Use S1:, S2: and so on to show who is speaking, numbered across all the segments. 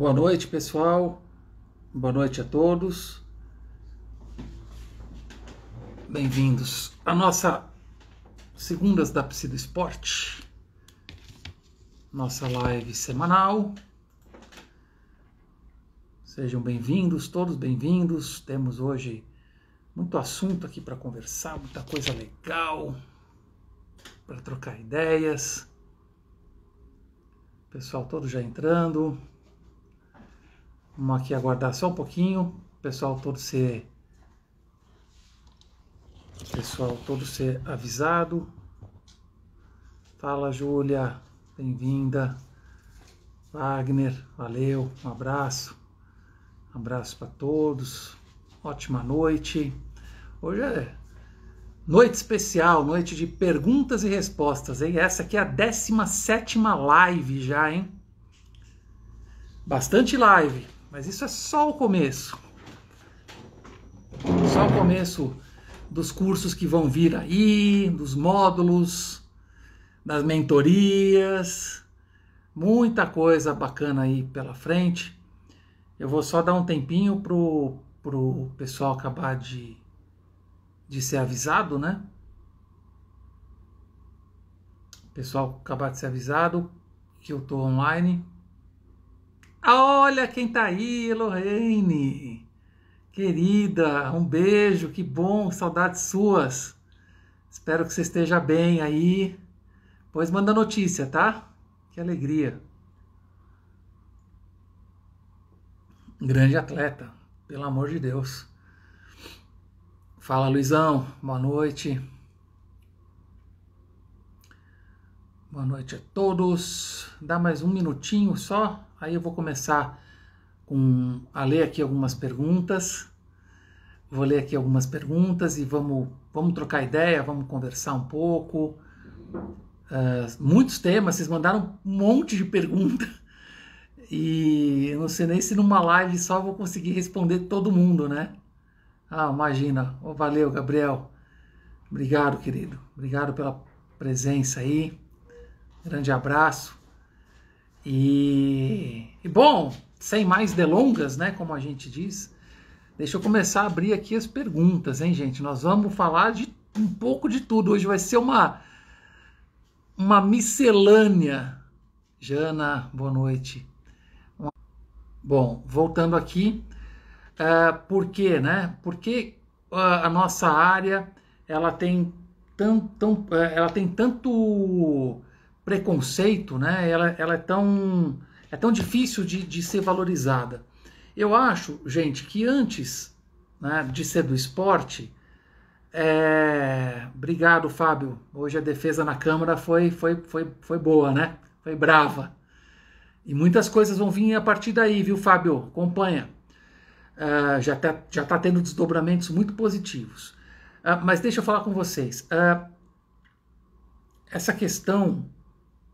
S1: Boa noite, pessoal. Boa noite a todos. Bem-vindos à nossa Segundas da Psi do Esporte, nossa live semanal. Sejam bem-vindos, todos bem-vindos. Temos hoje muito assunto aqui para conversar, muita coisa legal para trocar ideias. Pessoal todo já entrando. Vamos aqui aguardar só um pouquinho, pessoal todo ser avisado. Fala, Júlia, bem-vinda. Wagner, valeu, um abraço para todos. Ótima noite. Hoje é noite especial, noite de perguntas e respostas, hein? Essa aqui é a 17ª live já, hein? Bastante live. Mas isso é só o começo. Só o começo dos cursos que vão vir aí, dos módulos, das mentorias. Muita coisa bacana aí pela frente. Eu vou só dar um tempinho pro pessoal acabar de ser avisado, né? O pessoal acabar de ser avisado que eu tô online. Olha quem tá aí, Lorraine, querida, um beijo, que bom, saudades suas. Espero que você esteja bem aí. Pois manda notícia, tá? Que alegria. Grande atleta, pelo amor de Deus. Fala, Luizão, boa noite. Boa noite a todos. Dá mais um minutinho só. Aí eu vou começar a ler aqui algumas perguntas. Vou ler aqui algumas perguntas e vamos trocar ideia, vamos conversar um pouco. Muitos temas, vocês mandaram um monte de perguntas. E eu não sei nem se numa live só eu vou conseguir responder todo mundo, né? Imagina. Valeu, Gabriel. Obrigado, querido. Obrigado pela presença aí. Grande abraço. E bom, sem mais delongas, né, como a gente diz, deixa eu começar a abrir aqui as perguntas, hein, gente? Nós vamos falar de um pouco de tudo. Hoje vai ser uma miscelânea. Jana, boa noite. Bom, voltando aqui, por quê, né? Porque a nossa área, ela tem tanto preconceito, né? Ela é tão difícil de ser valorizada. Eu acho, gente, que antes, né, de ser do esporte, obrigado, Fábio. Hoje a defesa na Câmara foi boa, né? Foi brava. E muitas coisas vão vir a partir daí, viu, Fábio? Acompanha. Já tá tendo desdobramentos muito positivos. Mas deixa eu falar com vocês. Essa questão,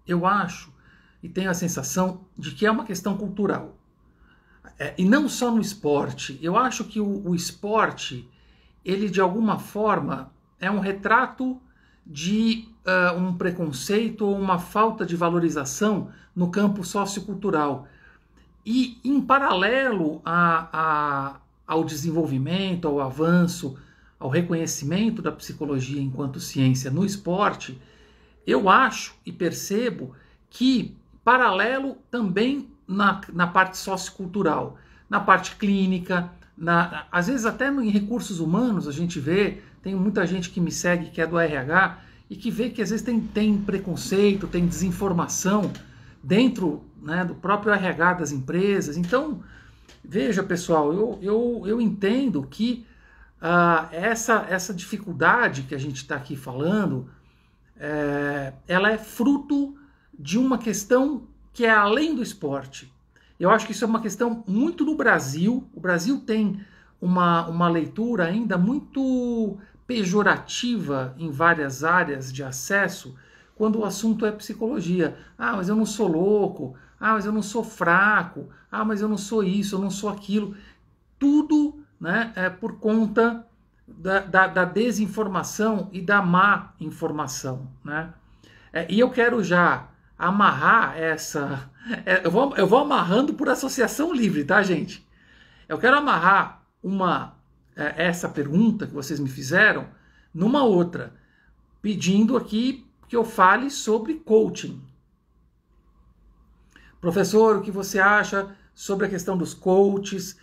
S1: eu acho e tenho a sensação de que é uma questão cultural. E não só no esporte. Eu acho que o esporte, ele de alguma forma é um retrato de um preconceito ou uma falta de valorização no campo sociocultural. E em paralelo ao desenvolvimento, ao avanço, ao reconhecimento da psicologia enquanto ciência no esporte, eu acho e percebo que paralelo também na parte sociocultural, na parte clínica, às vezes até em recursos humanos a gente vê, tem muita gente que me segue que é do RH e que vê que às vezes tem preconceito, tem desinformação dentro, né, do próprio RH das empresas. Então, veja, pessoal, eu entendo que essa dificuldade que a gente está aqui falando, ela é fruto de uma questão que é além do esporte. Eu acho que isso é uma questão muito no Brasil. O Brasil tem uma leitura ainda muito pejorativa em várias áreas de acesso quando o assunto é psicologia. Mas eu não sou louco. Mas eu não sou fraco. Mas eu não sou isso, eu não sou aquilo. Tudo, né, é por conta da desinformação e da má informação, né? E eu quero já amarrar essa... eu vou amarrando por associação livre, tá, gente? Eu quero amarrar essa pergunta que vocês me fizeram numa outra, pedindo aqui que eu fale sobre coaching. Professor, o que você acha sobre a questão dos coaches?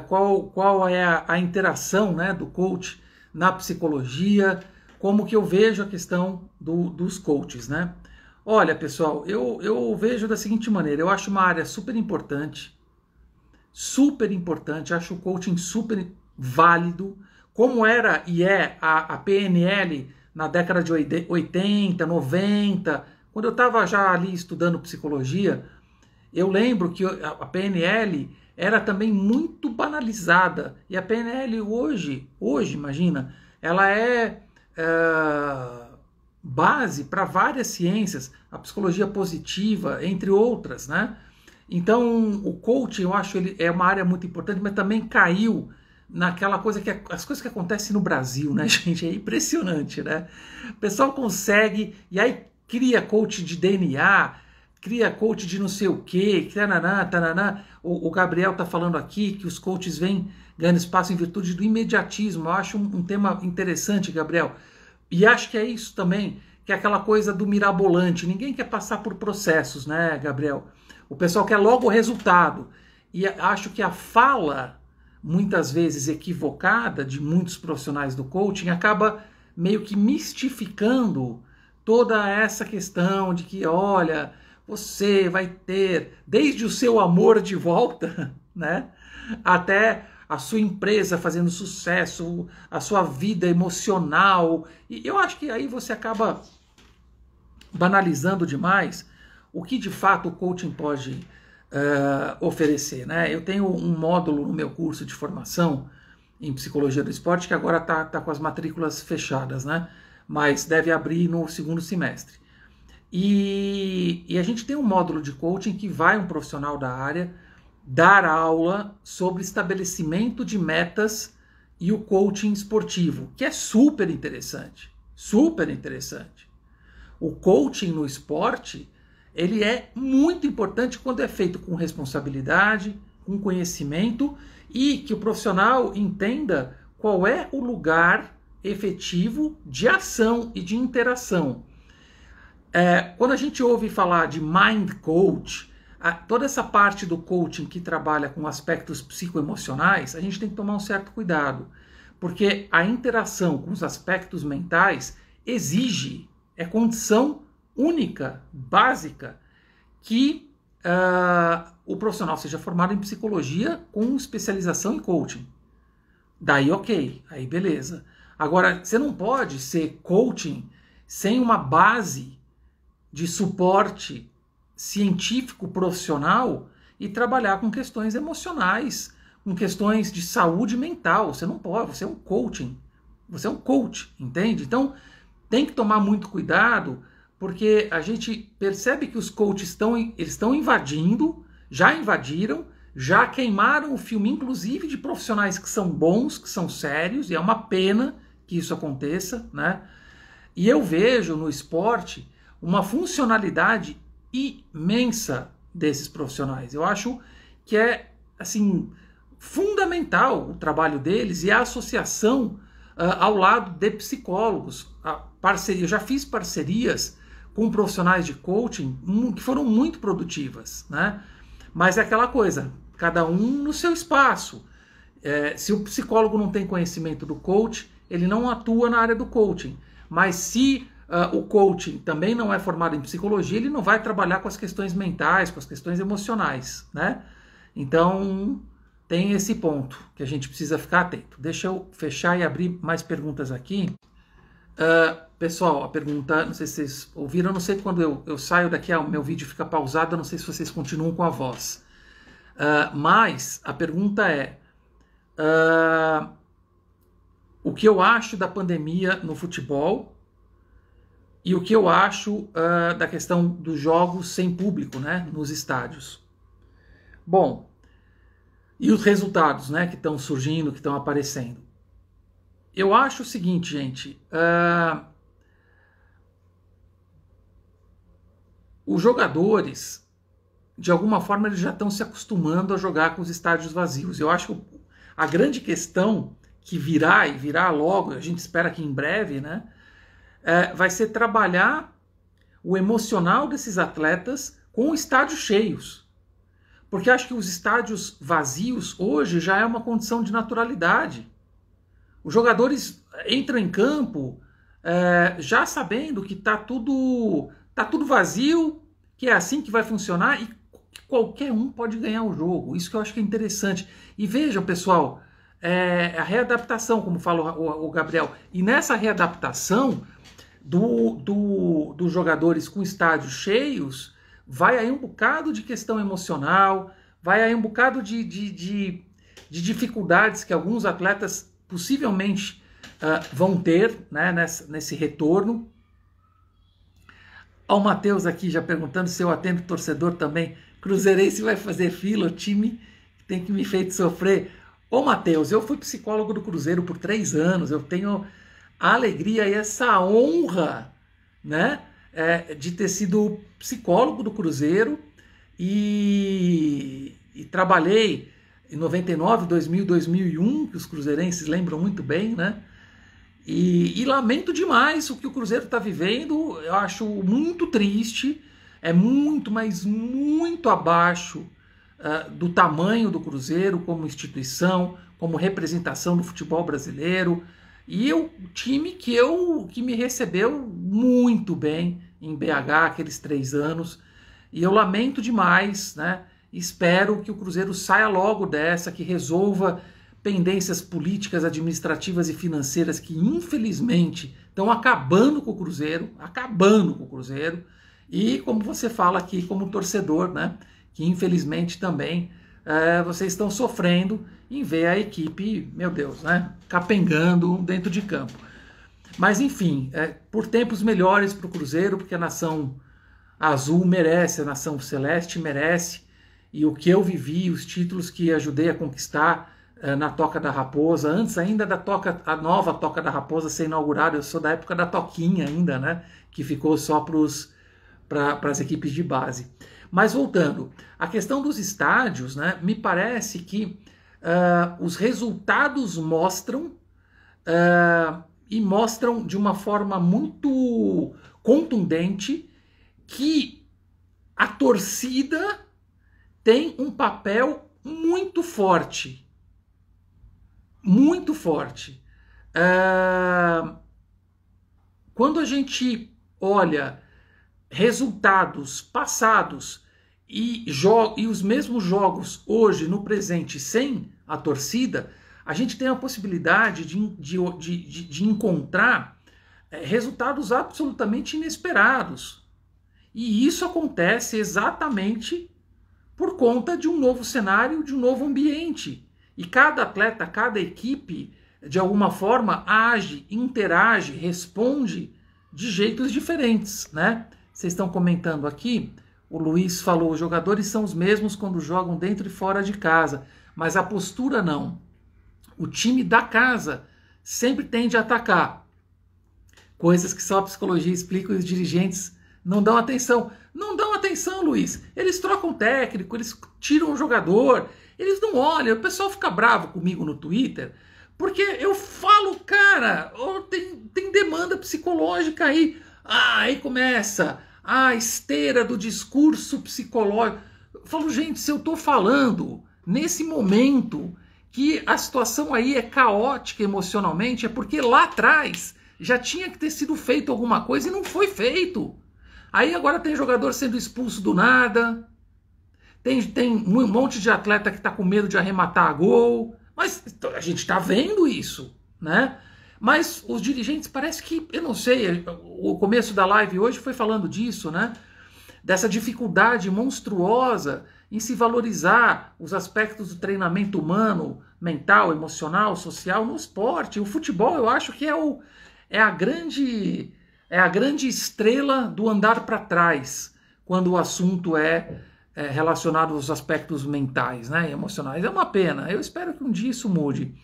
S1: Qual é a interação, né, do coach na psicologia? Como que eu vejo a questão dos coaches, né? Olha, pessoal, eu vejo da seguinte maneira, eu acho uma área super importante, acho o coaching super válido, como era e é a PNL na década de 80, 90, quando eu estava já ali estudando psicologia, eu lembro que a PNL era também muito banalizada, e a PNL hoje imagina, ela é base para várias ciências, a psicologia positiva, entre outras, né? Então, o coaching, eu acho, ele é uma área muito importante, mas também caiu naquela coisa que as coisas que acontecem no Brasil, né, gente? É impressionante, né? O pessoal consegue, e aí cria coach de DNA, cria coach de não sei o quê, tananá, tananá. O Gabriel tá falando aqui que os coaches vêm ganhando espaço em virtude do imediatismo. Eu acho um tema interessante, Gabriel. E acho que é isso também, que é aquela coisa do mirabolante. Ninguém quer passar por processos, né, Gabriel? O pessoal quer logo o resultado. E acho que a fala, muitas vezes equivocada, de muitos profissionais do coaching, acaba meio que mistificando toda essa questão de que, olha, você vai ter desde o seu amor de volta, né, até a sua empresa fazendo sucesso, a sua vida emocional. E eu acho que aí você acaba banalizando demais o que de fato o coaching pode oferecer, né? Eu tenho um módulo no meu curso de formação em psicologia do esporte que agora tá com as matrículas fechadas, né? Mas deve abrir no segundo semestre. E a gente tem um módulo de coaching que vai um profissional da área dar aula sobre estabelecimento de metas e o coaching esportivo, que é super interessante, super interessante. O coaching no esporte, ele é muito importante quando é feito com responsabilidade, com conhecimento e que o profissional entenda qual é o lugar efetivo de ação e de interação. Quando a gente ouve falar de mind coach, toda essa parte do coaching que trabalha com aspectos psicoemocionais, a gente tem que tomar um certo cuidado, porque a interação com os aspectos mentais exige, é condição única, básica, que o profissional seja formado em psicologia com especialização em coaching. Daí ok, aí beleza. Agora, você não pode ser coaching sem uma base de suporte científico profissional e trabalhar com questões emocionais, com questões de saúde mental. Você não pode, você é um coaching, você é um coach, entende? Então tem que tomar muito cuidado, porque a gente percebe que os coaches estão invadindo, já invadiram, já queimaram o filme, inclusive de profissionais que são bons, que são sérios, e é uma pena que isso aconteça, né? E eu vejo no esporte uma funcionalidade imensa desses profissionais. Eu acho que é, assim, fundamental o trabalho deles e a associação ao lado de psicólogos. Eu já fiz parcerias com profissionais de coaching que foram muito produtivas, né? Mas é aquela coisa, cada um no seu espaço. Se o psicólogo não tem conhecimento do coach, ele não atua na área do coaching. Mas se o coaching também não é formado em psicologia, ele não vai trabalhar com as questões mentais, com as questões emocionais, né? Então, tem esse ponto que a gente precisa ficar atento. Deixa eu fechar e abrir mais perguntas aqui. Pessoal, a pergunta, não sei se vocês ouviram, não sei quando eu saio daqui, o meu vídeo fica pausado, não sei se vocês continuam com a voz. Mas a pergunta é, o que eu acho da pandemia no futebol e o que eu acho da questão dos jogos sem público, né, nos estádios. Bom, e os resultados, né, que estão surgindo, que estão aparecendo. Eu acho o seguinte, gente, os jogadores, de alguma forma, eles já estão se acostumando a jogar com os estádios vazios. Eu acho que a grande questão que virá, e virá logo, a gente espera que em breve, né, vai ser trabalhar o emocional desses atletas com estádios cheios. Porque acho que os estádios vazios hoje já é uma condição de naturalidade. Os jogadores entram em campo já sabendo que tá tudo vazio, que é assim que vai funcionar e que qualquer um pode ganhar o jogo. Isso que eu acho que é interessante. E vejam, pessoal, a readaptação, como fala o Gabriel, e nessa readaptação dos jogadores com estádios cheios, vai aí um bocado de questão emocional, vai aí um bocado de dificuldades que alguns atletas possivelmente vão ter, né, nesse retorno. Ó, o Matheus aqui já perguntando se eu atendo torcedor também. Cruzeirense vai fazer fila, o time tem que me feito sofrer. Ô Matheus, eu fui psicólogo do Cruzeiro por 3 anos, eu tenho a alegria e essa honra, né, de ter sido psicólogo do Cruzeiro e trabalhei em 99, 2000, 2001, que os cruzeirenses lembram muito bem, né? E lamento demais o que o Cruzeiro está vivendo, eu acho muito triste, é muito, mas muito abaixo do tamanho do Cruzeiro como instituição, como representação do futebol brasileiro, e o time que me recebeu muito bem em BH aqueles 3 anos, e eu lamento demais, né? Espero que o Cruzeiro saia logo dessa, que resolva pendências políticas, administrativas e financeiras que infelizmente estão acabando com o Cruzeiro, e como você fala aqui como torcedor, né, que infelizmente também vocês estão sofrendo em ver a equipe, meu Deus, né, capengando dentro de campo. Mas enfim, por tempos melhores para o Cruzeiro, porque a nação azul merece, a nação celeste merece, e o que eu vivi, os títulos que ajudei a conquistar na Toca da Raposa, antes ainda a nova Toca da Raposa ser inaugurada, eu sou da época da Toquinha ainda, né, que ficou só para as equipes de base. Mas voltando, a questão dos estádios, né, me parece que os resultados mostram e mostram de uma forma muito contundente que a torcida tem um papel muito forte. Muito forte. Quando a gente olha resultados passados e os mesmos jogos hoje no presente sem a torcida, a gente tem a possibilidade de encontrar resultados absolutamente inesperados. E isso acontece exatamente por conta de um novo cenário, de um novo ambiente. E cada atleta, cada equipe, de alguma forma, age, interage, responde de jeitos diferentes, né? Vocês estão comentando aqui, o Luiz falou, os jogadores são os mesmos quando jogam dentro e fora de casa, mas a postura não. O time da casa sempre tende a atacar. Coisas que só a psicologia explica e os dirigentes não dão atenção. Não dão atenção, Luiz. Eles trocam técnico, eles tiram o jogador, eles não olham. O pessoal fica bravo comigo no Twitter, porque eu falo, cara, tem demanda psicológica aí. Aí começa a esteira do discurso psicológico. Eu falo, gente, se eu estou falando nesse momento que a situação aí é caótica emocionalmente, é porque lá atrás já tinha que ter sido feito alguma coisa e não foi feito. Aí agora tem jogador sendo expulso do nada, tem um monte de atleta que está com medo de arrematar a gol, mas a gente está vendo isso, né? Mas os dirigentes parece que, eu não sei, o começo da live hoje foi falando disso, né? Dessa dificuldade monstruosa em se valorizar os aspectos do treinamento humano, mental, emocional, social no esporte. O futebol, eu acho que é a grande estrela do andar para trás, quando o assunto é relacionado aos aspectos mentais, né, e emocionais. É uma pena, eu espero que um dia isso mude.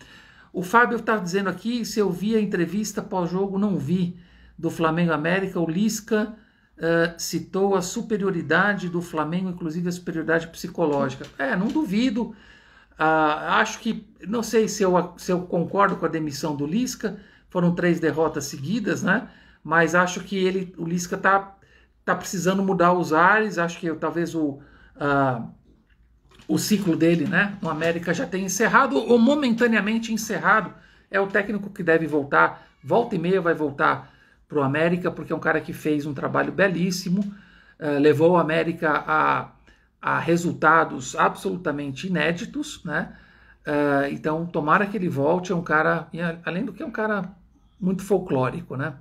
S1: O Fábio está dizendo aqui, se eu vi a entrevista pós-jogo, não vi, do Flamengo América, o Lisca citou a superioridade do Flamengo, inclusive a superioridade psicológica. Não duvido. Acho que, não sei se eu concordo com a demissão do Lisca, foram 3 derrotas seguidas, né? Mas acho que o Lisca tá precisando mudar os ares, acho que talvez o ciclo dele, né, no América já tenha encerrado, ou momentaneamente encerrado. É o técnico que deve voltar, volta e meia vai voltar para o América, porque é um cara que fez um trabalho belíssimo, levou o América a resultados absolutamente inéditos, né? Então, tomara que ele volte, é um cara, além do que é um cara muito folclórico, né?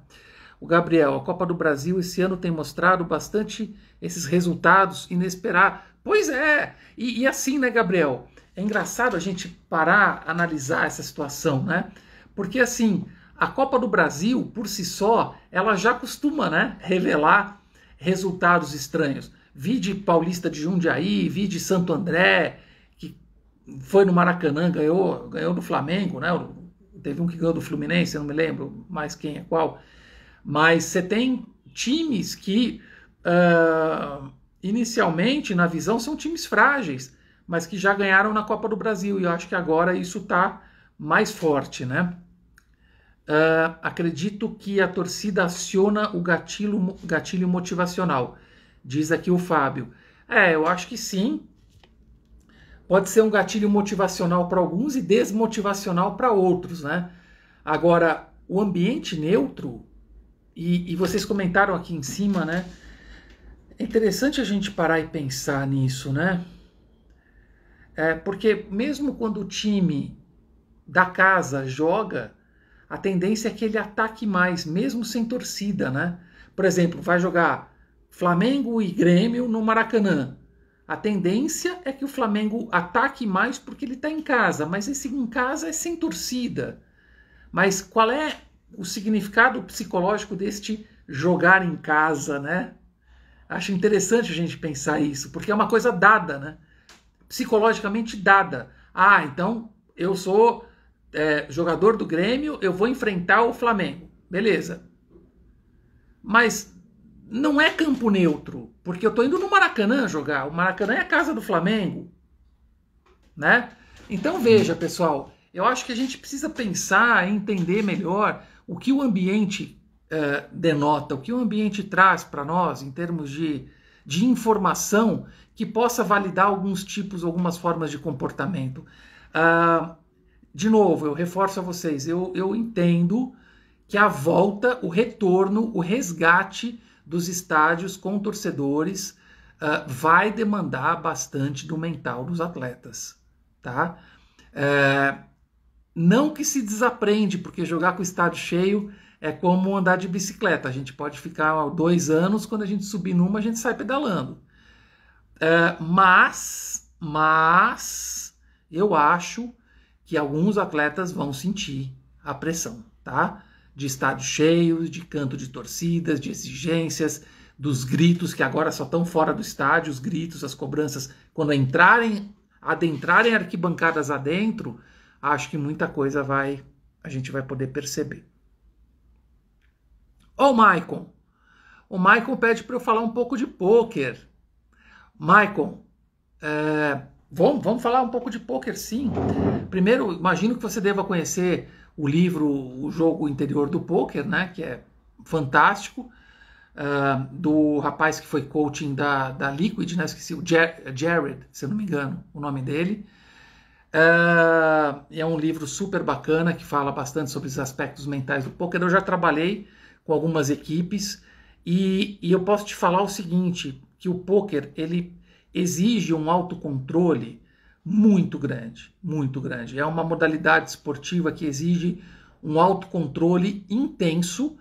S1: O Gabriel, a Copa do Brasil esse ano tem mostrado bastante esses resultados inesperados. Pois é, e assim, né, Gabriel? É engraçado a gente parar, analisar essa situação, né? Porque assim, a Copa do Brasil, por si só, ela já costuma, né, revelar resultados estranhos. Vi de Paulista de Jundiaí, vi de Santo André, que foi no Maracanã, ganhou do Flamengo, né? Teve um que ganhou do Fluminense, eu não me lembro mais quem é qual. Mas você tem times que, inicialmente, na visão, são times frágeis, mas que já ganharam na Copa do Brasil. E eu acho que agora isso está mais forte, né? Acredito que a torcida aciona o gatilho motivacional, diz aqui o Fábio. Eu acho que sim. Pode ser um gatilho motivacional para alguns e desmotivacional para outros, né? Agora, o ambiente neutro, e vocês comentaram aqui em cima, né? É interessante a gente parar e pensar nisso, né? Porque mesmo quando o time da casa joga, a tendência é que ele ataque mais, mesmo sem torcida, né? Por exemplo, vai jogar Flamengo e Grêmio no Maracanã. A tendência é que o Flamengo ataque mais porque ele está em casa, mas esse em casa é sem torcida. Mas qual é o significado psicológico deste jogar em casa, né? Acho interessante a gente pensar isso, porque é uma coisa dada, né? Psicologicamente dada. Então eu sou jogador do Grêmio, eu vou enfrentar o Flamengo. Beleza. Mas não é campo neutro, porque eu estou indo no Maracanã jogar. O Maracanã é a casa do Flamengo, né? Então veja, pessoal, eu acho que a gente precisa pensar e entender melhor o que o ambiente denota, o que o ambiente traz para nós em termos de informação que possa validar algumas formas de comportamento. De novo, eu reforço a vocês, eu entendo que a volta, o retorno, o resgate dos estádios com torcedores vai demandar bastante do mental dos atletas, tá? Não que se desaprende, porque jogar com o estádio cheio é como andar de bicicleta. A gente pode ficar 2 anos, quando a gente subir numa, a gente sai pedalando. Mas eu acho que alguns atletas vão sentir a pressão, tá? De estádios cheios, de canto de torcidas, de exigências, dos gritos que agora só estão fora do estádio, os gritos, as cobranças, quando adentrarem arquibancadas adentro, acho que muita coisa a gente vai poder perceber. O Maicon. O Maicon pede para eu falar um pouco de pôquer. Maicon, vamos falar um pouco de pôquer, sim. Primeiro, imagino que você deva conhecer o livro O Jogo Interior do Pôquer, né, que é fantástico, do rapaz que foi coaching da Liquid, né, esqueci, o Jared, se eu não me engano, o nome dele. É um livro super bacana que fala bastante sobre os aspectos mentais do pôquer. Eu já trabalhei com algumas equipes e eu posso te falar o seguinte, que o pôquer ele exige um autocontrole muito grande, muito grande. É uma modalidade esportiva que exige um autocontrole intenso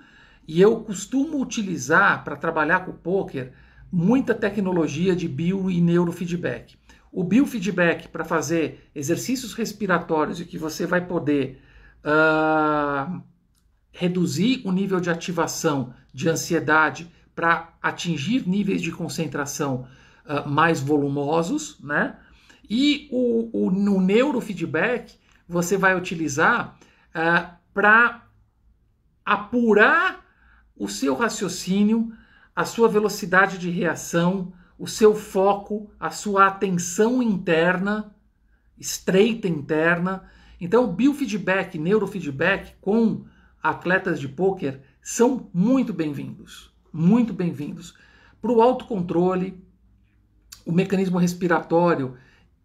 S1: e eu costumo utilizar para trabalhar com o pôquer muita tecnologia de bio e neurofeedback. O biofeedback para fazer exercícios respiratórios e que você vai poder reduzir o nível de ativação de ansiedade para atingir níveis de concentração mais volumosos, né? E no neurofeedback você vai utilizar para apurar o seu raciocínio a sua velocidade de reação, o seu foco, a sua atenção interna, estreita interna. Então, biofeedback, neurofeedback com atletas de pôquer são muito bem-vindos. Muito bem-vindos. Para o autocontrole, o mecanismo respiratório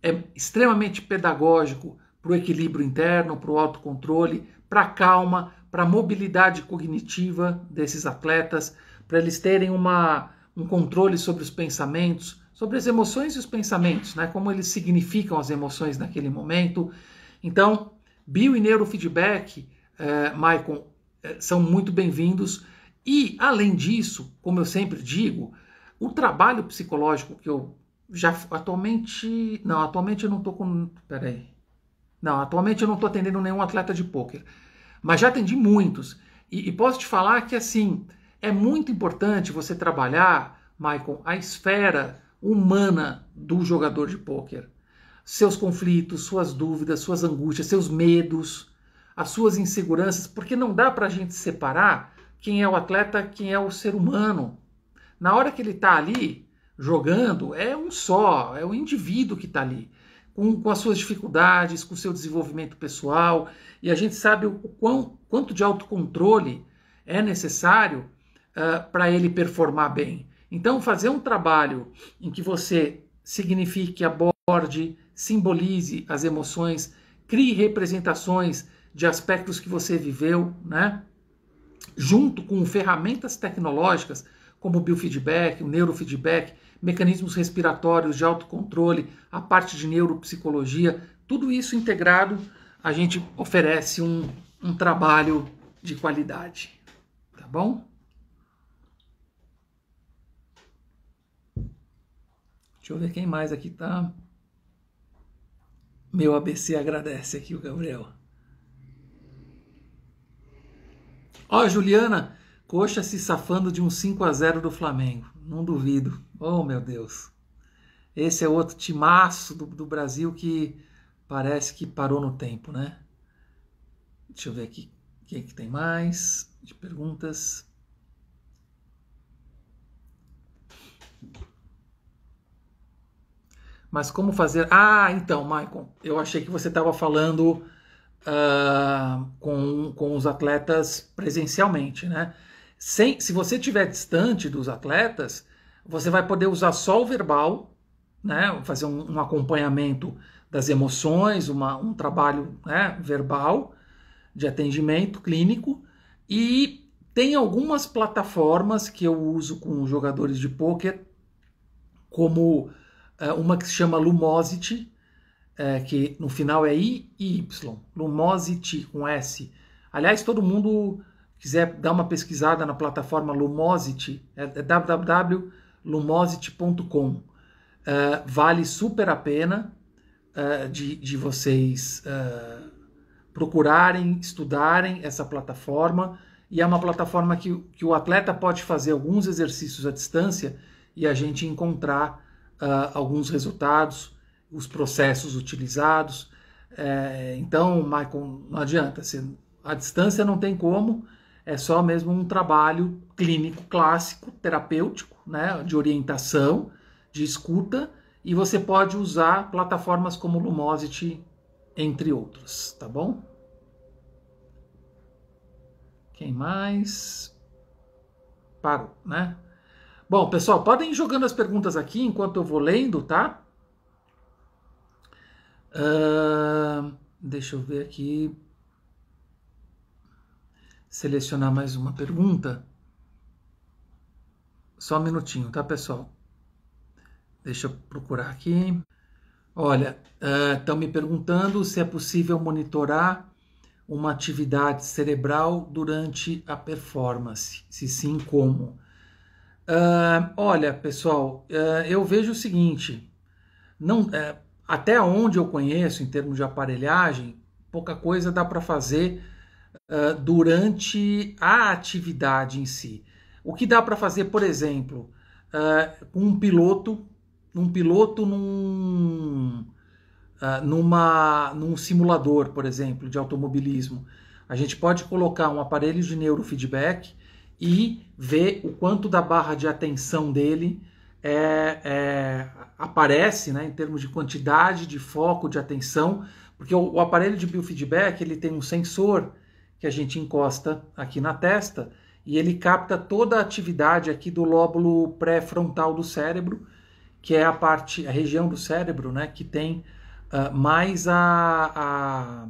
S1: é extremamente pedagógico para o equilíbrio interno, para o autocontrole, para a calma, para a mobilidade cognitiva desses atletas, para eles terem um controle sobre os pensamentos, sobre as emoções e os pensamentos, né? Como eles significam as emoções naquele momento. Então, bio e neurofeedback, Maicon, são muito bem-vindos. E, além disso, como eu sempre digo, o trabalho psicológico que eu já atualmente eu não estou com... Peraí. Não, atualmente eu não estou atendendo nenhum atleta de pôquer, mas já atendi muitos. E posso te falar que, assim, é muito importante você trabalhar, Maicon, a esfera humana do jogador de pôquer. Seus conflitos, suas dúvidas, suas angústias, seus medos, as suas inseguranças, porque não dá para a gente separar quem é o atleta, quem é o ser humano. Na hora que ele está ali jogando, é um só, é o indivíduo que está ali, com as suas dificuldades, com o seu desenvolvimento pessoal, e a gente sabe quanto de autocontrole é necessário para ele performar bem. Então, fazer um trabalho em que você signifique, aborde, simbolize as emoções, crie representações de aspectos que você viveu, né? Junto com ferramentas tecnológicas como o biofeedback, o neurofeedback, mecanismos respiratórios de autocontrole, a parte de neuropsicologia, tudo isso integrado, a gente oferece um trabalho de qualidade. Tá bom? Deixa eu ver quem mais aqui tá. Meu ABC agradece aqui o Gabriel. Ó, Juliana, Coxa se safando de um 5-0 do Flamengo. Não duvido. Oh, meu Deus. Esse é outro timaço do Brasil que parece que parou no tempo, né? Deixa eu ver aqui quem é que tem mais de perguntas. Mas como fazer... Ah, então, Maicon, eu achei que você estava falando com os atletas presencialmente, né? Se você estiver distante dos atletas, você vai poder usar só o verbal, né? Fazer um acompanhamento das emoções, um trabalho, né, verbal de atendimento clínico. E tem algumas plataformas que eu uso com jogadores de pôquer, como uma que se chama Lumosity, que no final é I e Y, Lumosity com S. Aliás, todo mundo quiser dar uma pesquisada na plataforma Lumosity, é www.lumosity.com. Vale super a pena de vocês procurarem, estudarem essa plataforma, e é uma plataforma que o atleta pode fazer alguns exercícios à distância e a gente encontrar alguns resultados, os processos utilizados. Então, Michael, não adianta, a distância não tem como, é só mesmo um trabalho clínico clássico, terapêutico, né, de orientação, de escuta, e você pode usar plataformas como Lumosity, entre outros, tá bom? Quem mais? Parou, né? Bom, pessoal, podem ir jogando as perguntas aqui enquanto eu vou lendo, tá? Deixa eu ver aqui. Selecionar mais uma pergunta. Só um minutinho, tá, pessoal? Deixa eu procurar aqui. Olha, estão me perguntando se é possível monitorar uma atividade cerebral durante a performance. Se sim, como? Olha, pessoal, eu vejo o seguinte, até onde eu conheço em termos de aparelhagem, pouca coisa dá para fazer durante a atividade em si. O que dá para fazer, por exemplo, um piloto num simulador, por exemplo, de automobilismo. A gente pode colocar um aparelho de neurofeedback e ver o quanto da barra de atenção dele aparece, né, em termos de quantidade, de foco, de atenção, porque o aparelho de biofeedback ele tem um sensor que a gente encosta aqui na testa e ele capta toda a atividade aqui do lóbulo pré-frontal do cérebro, que é a região do cérebro, né, que tem mais a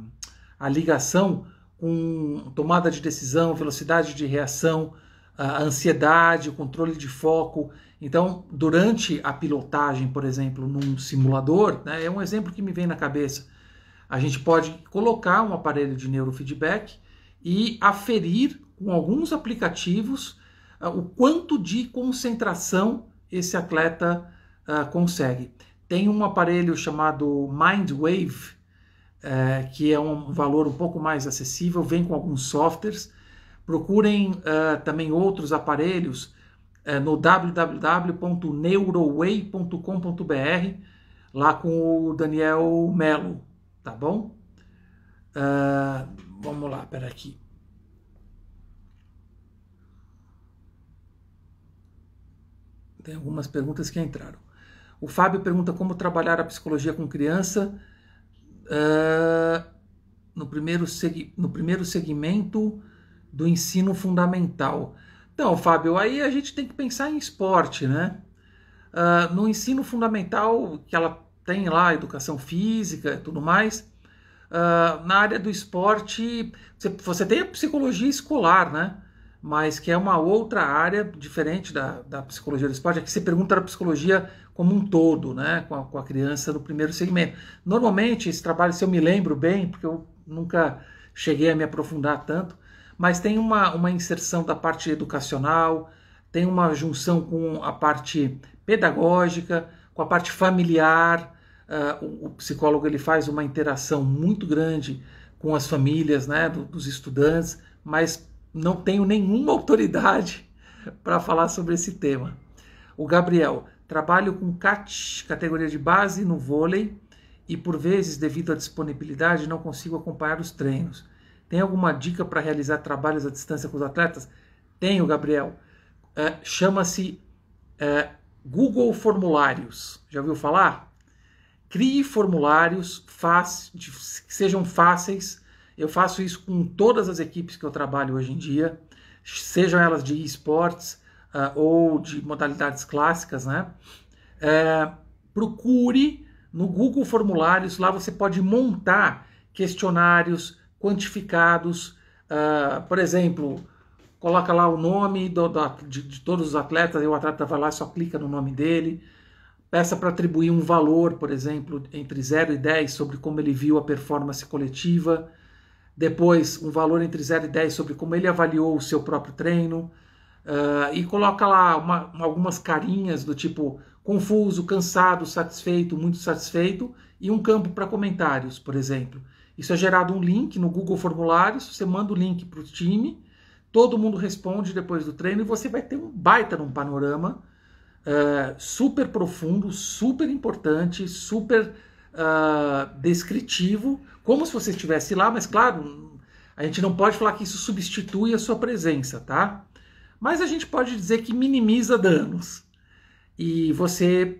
S1: ligação com tomada de decisão, velocidade de reação, a ansiedade, o controle de foco. Então, durante a pilotagem, por exemplo, num simulador, né, é um exemplo que me vem na cabeça, a gente pode colocar um aparelho de neurofeedback e aferir com alguns aplicativos o quanto de concentração esse atleta consegue. Tem um aparelho chamado Mindwave, que é um valor um pouco mais acessível, vem com alguns softwares. Procurem também outros aparelhos no www.neuroway.com.br, lá com o Daniel Melo, tá bom? Vamos lá, pera aqui. Tem algumas perguntas que entraram. O Fábio pergunta como trabalhar a psicologia com criança no primeiro segmento do ensino fundamental. Então, Fábio, aí a gente tem que pensar em esporte, né? No ensino fundamental, que ela tem lá educação física e tudo mais, na área do esporte, você tem a psicologia escolar, né? Mas que é uma outra área diferente da psicologia do esporte. Aqui você pergunta da psicologia como um todo, né? Com a criança no primeiro segmento. Normalmente, esse trabalho, se eu me lembro bem, porque eu nunca cheguei a me aprofundar tanto, mas tem uma inserção da parte educacional, tem uma junção com a parte pedagógica, com a parte familiar. O psicólogo ele faz uma interação muito grande com as famílias, né, dos estudantes, mas não tenho nenhuma autoridade para falar sobre esse tema. O Gabriel, trabalho com categoria de base no vôlei e por vezes, devido à disponibilidade, não consigo acompanhar os treinos. Tem alguma dica para realizar trabalhos à distância com os atletas? Tenho, Gabriel. Chama-se Google Formulários. Já ouviu falar? Crie formulários que sejam fáceis. Eu faço isso com todas as equipes que eu trabalho hoje em dia, sejam elas de esportes ou de modalidades clássicas, né? Procure no Google Formulários, lá você pode montar questionários quantificados, por exemplo, coloca lá o nome de todos os atletas, e o atleta vai lá e só clica no nome dele, peça para atribuir um valor, por exemplo, entre 0 e 10 sobre como ele viu a performance coletiva, depois um valor entre 0 e 10 sobre como ele avaliou o seu próprio treino, e coloca lá algumas carinhas do tipo confuso, cansado, satisfeito, muito satisfeito, e um campo para comentários, por exemplo. Isso é gerado um link no Google Formulários, você manda o link para o time, todo mundo responde depois do treino e você vai ter um baita num panorama super profundo, super importante, super descritivo, como se você estivesse lá, mas claro, a gente não pode falar que isso substitui a sua presença, tá? Mas a gente pode dizer que minimiza danos. E você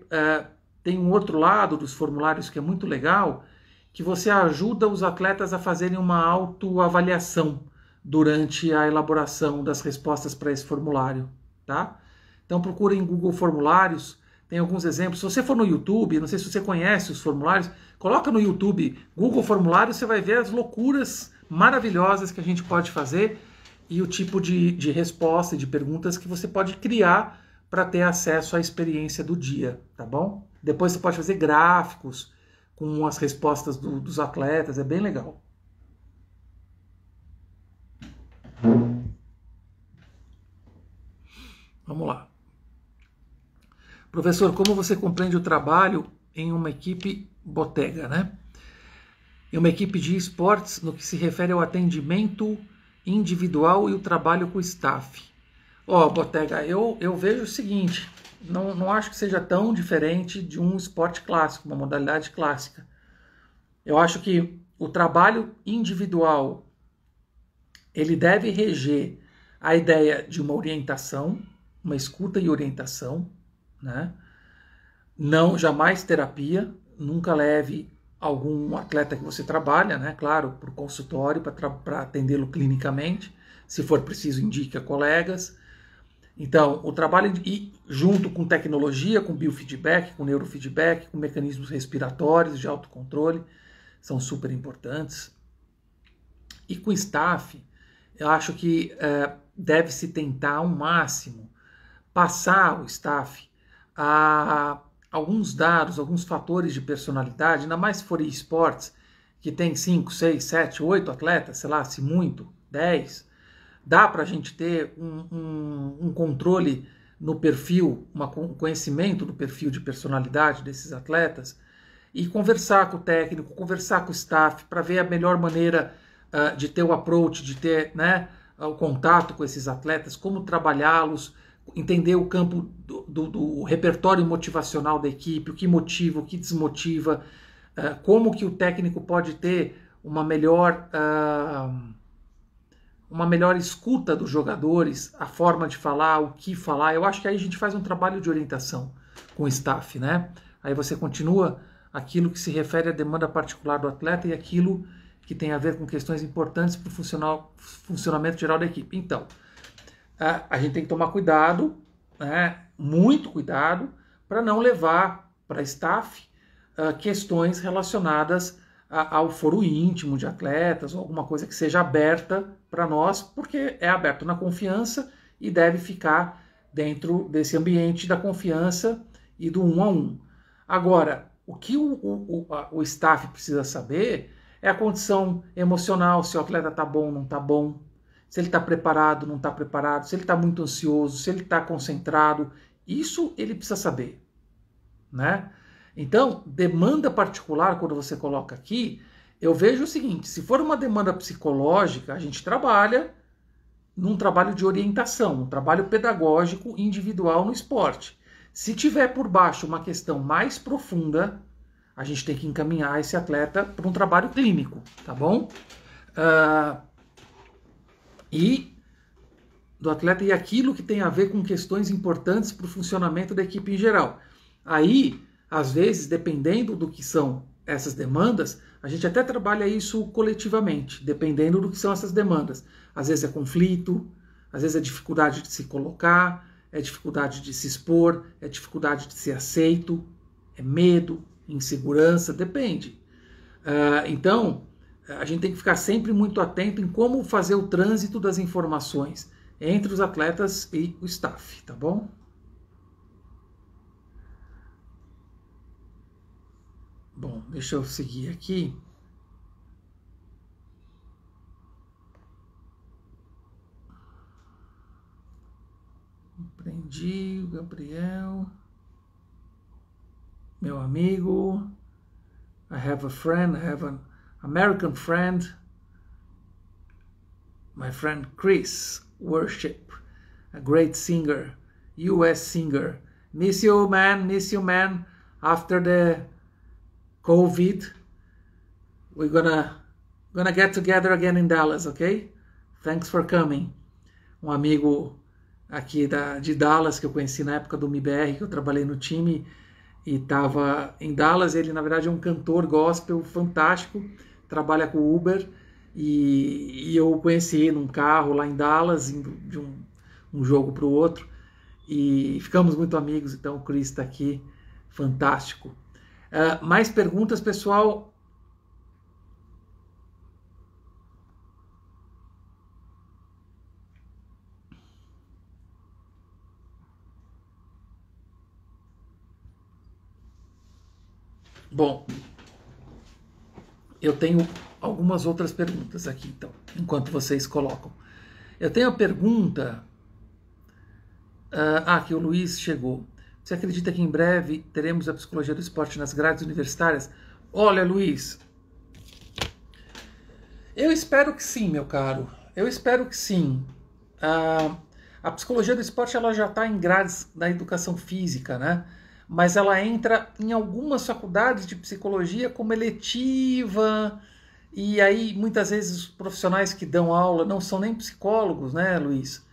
S1: tem um outro lado dos formulários que é muito legal, que você ajuda os atletas a fazerem uma autoavaliação durante a elaboração das respostas para esse formulário, tá? Então procurem em Google Formulários, tem alguns exemplos. Se você for no YouTube, não sei se você conhece os formulários, coloca no YouTube Google Formulários, você vai ver as loucuras maravilhosas que a gente pode fazer e o tipo de resposta e de perguntas que você pode criar para ter acesso à experiência do dia, tá bom? Depois você pode fazer gráficos com as respostas dos atletas, é bem legal. Vamos lá. Professor, como você compreende o trabalho em uma equipe Botega, né? Em uma equipe de esportes no que se refere ao atendimento individual e o trabalho com o staff? Botega, eu vejo o seguinte, não acho que seja tão diferente de um esporte clássico, uma modalidade clássica. Eu acho que o trabalho individual, ele deve reger a ideia de uma orientação, uma escuta e orientação, né? Não, jamais terapia, nunca leve algum atleta que você trabalha, né? Claro, para o consultório, para atendê-lo clinicamente. Se for preciso, indique a colegas. Então, o trabalho junto com tecnologia, com biofeedback, com neurofeedback, com mecanismos respiratórios de autocontrole, são super importantes. E com staff, eu acho que deve-se tentar ao máximo passar o staff a alguns dados, alguns fatores de personalidade, ainda mais se for esportes, que tem 5, 6, 7, 8 atletas, sei lá, se muito, 10, dá para a gente ter um controle no perfil, um conhecimento do perfil de personalidade desses atletas e conversar com o técnico, conversar com o staff para ver a melhor maneira de ter o approach, de ter, né, o contato com esses atletas, como trabalhá-los, entender o campo do repertório motivacional da equipe, o que motiva, o que desmotiva, como que o técnico pode ter uma melhor escuta dos jogadores, a forma de falar, o que falar. Eu acho que aí a gente faz um trabalho de orientação com o staff, né? Aí você continua aquilo que se refere à demanda particular do atleta e aquilo que tem a ver com questões importantes para o funcionamento geral da equipe. Então, a gente tem que tomar cuidado, né? Muito cuidado, para não levar para staff questões relacionadas ao foro íntimo de atletas, ou alguma coisa que seja aberta para nós, porque é aberto na confiança e deve ficar dentro desse ambiente da confiança e do 1 a 1. Agora, o que o staff precisa saber é a condição emocional, se o atleta está bom ou não está bom, se ele está preparado ou não está preparado, se ele está muito ansioso, se ele está concentrado. Isso ele precisa saber, né? Então, demanda particular, quando você coloca aqui, eu vejo o seguinte: se for uma demanda psicológica, a gente trabalha num trabalho de orientação, um trabalho pedagógico individual no esporte. Se tiver por baixo uma questão mais profunda, a gente tem que encaminhar esse atleta para um trabalho clínico, tá bom? E do atleta e aquilo que tem a ver com questões importantes para o funcionamento da equipe em geral. Aí, às vezes, dependendo do que são essas demandas, a gente até trabalha isso coletivamente, dependendo do que são essas demandas. Às vezes é conflito, às vezes é dificuldade de se colocar, é dificuldade de se expor, é dificuldade de ser aceito, é medo, insegurança, depende. Então, a gente tem que ficar sempre muito atento em como fazer o trânsito das informações entre os atletas e o staff, tá bom? Bom, deixa eu seguir aqui. Aprendi, o Gabriel. Meu amigo. I have a friend, I have an American friend. My friend Chris Worship, a great singer, US singer. Miss you, man. After the COVID, we're gonna get together again in Dallas, okay? Thanks for coming. Um amigo aqui de Dallas que eu conheci na época do MIBR, que eu trabalhei no time e estava em Dallas. Ele, na verdade, é um cantor gospel fantástico, trabalha com Uber, e eu o conheci num carro lá em Dallas, indo de um jogo para o outro, e ficamos muito amigos. Então o Chris está aqui, fantástico. Mais perguntas, pessoal? Bom, eu tenho algumas outras perguntas aqui, então, enquanto vocês colocam. Eu tenho a pergunta... que o Luiz chegou. Você acredita que em breve teremos a psicologia do esporte nas grades universitárias? Olha, Luiz, eu espero que sim, meu caro. Eu espero que sim. A psicologia do esporte ela já está em grades da educação física, né? Mas ela entra em algumas faculdades de psicologia como eletiva, e aí muitas vezes os profissionais que dão aula não são nem psicólogos, né, Luiz?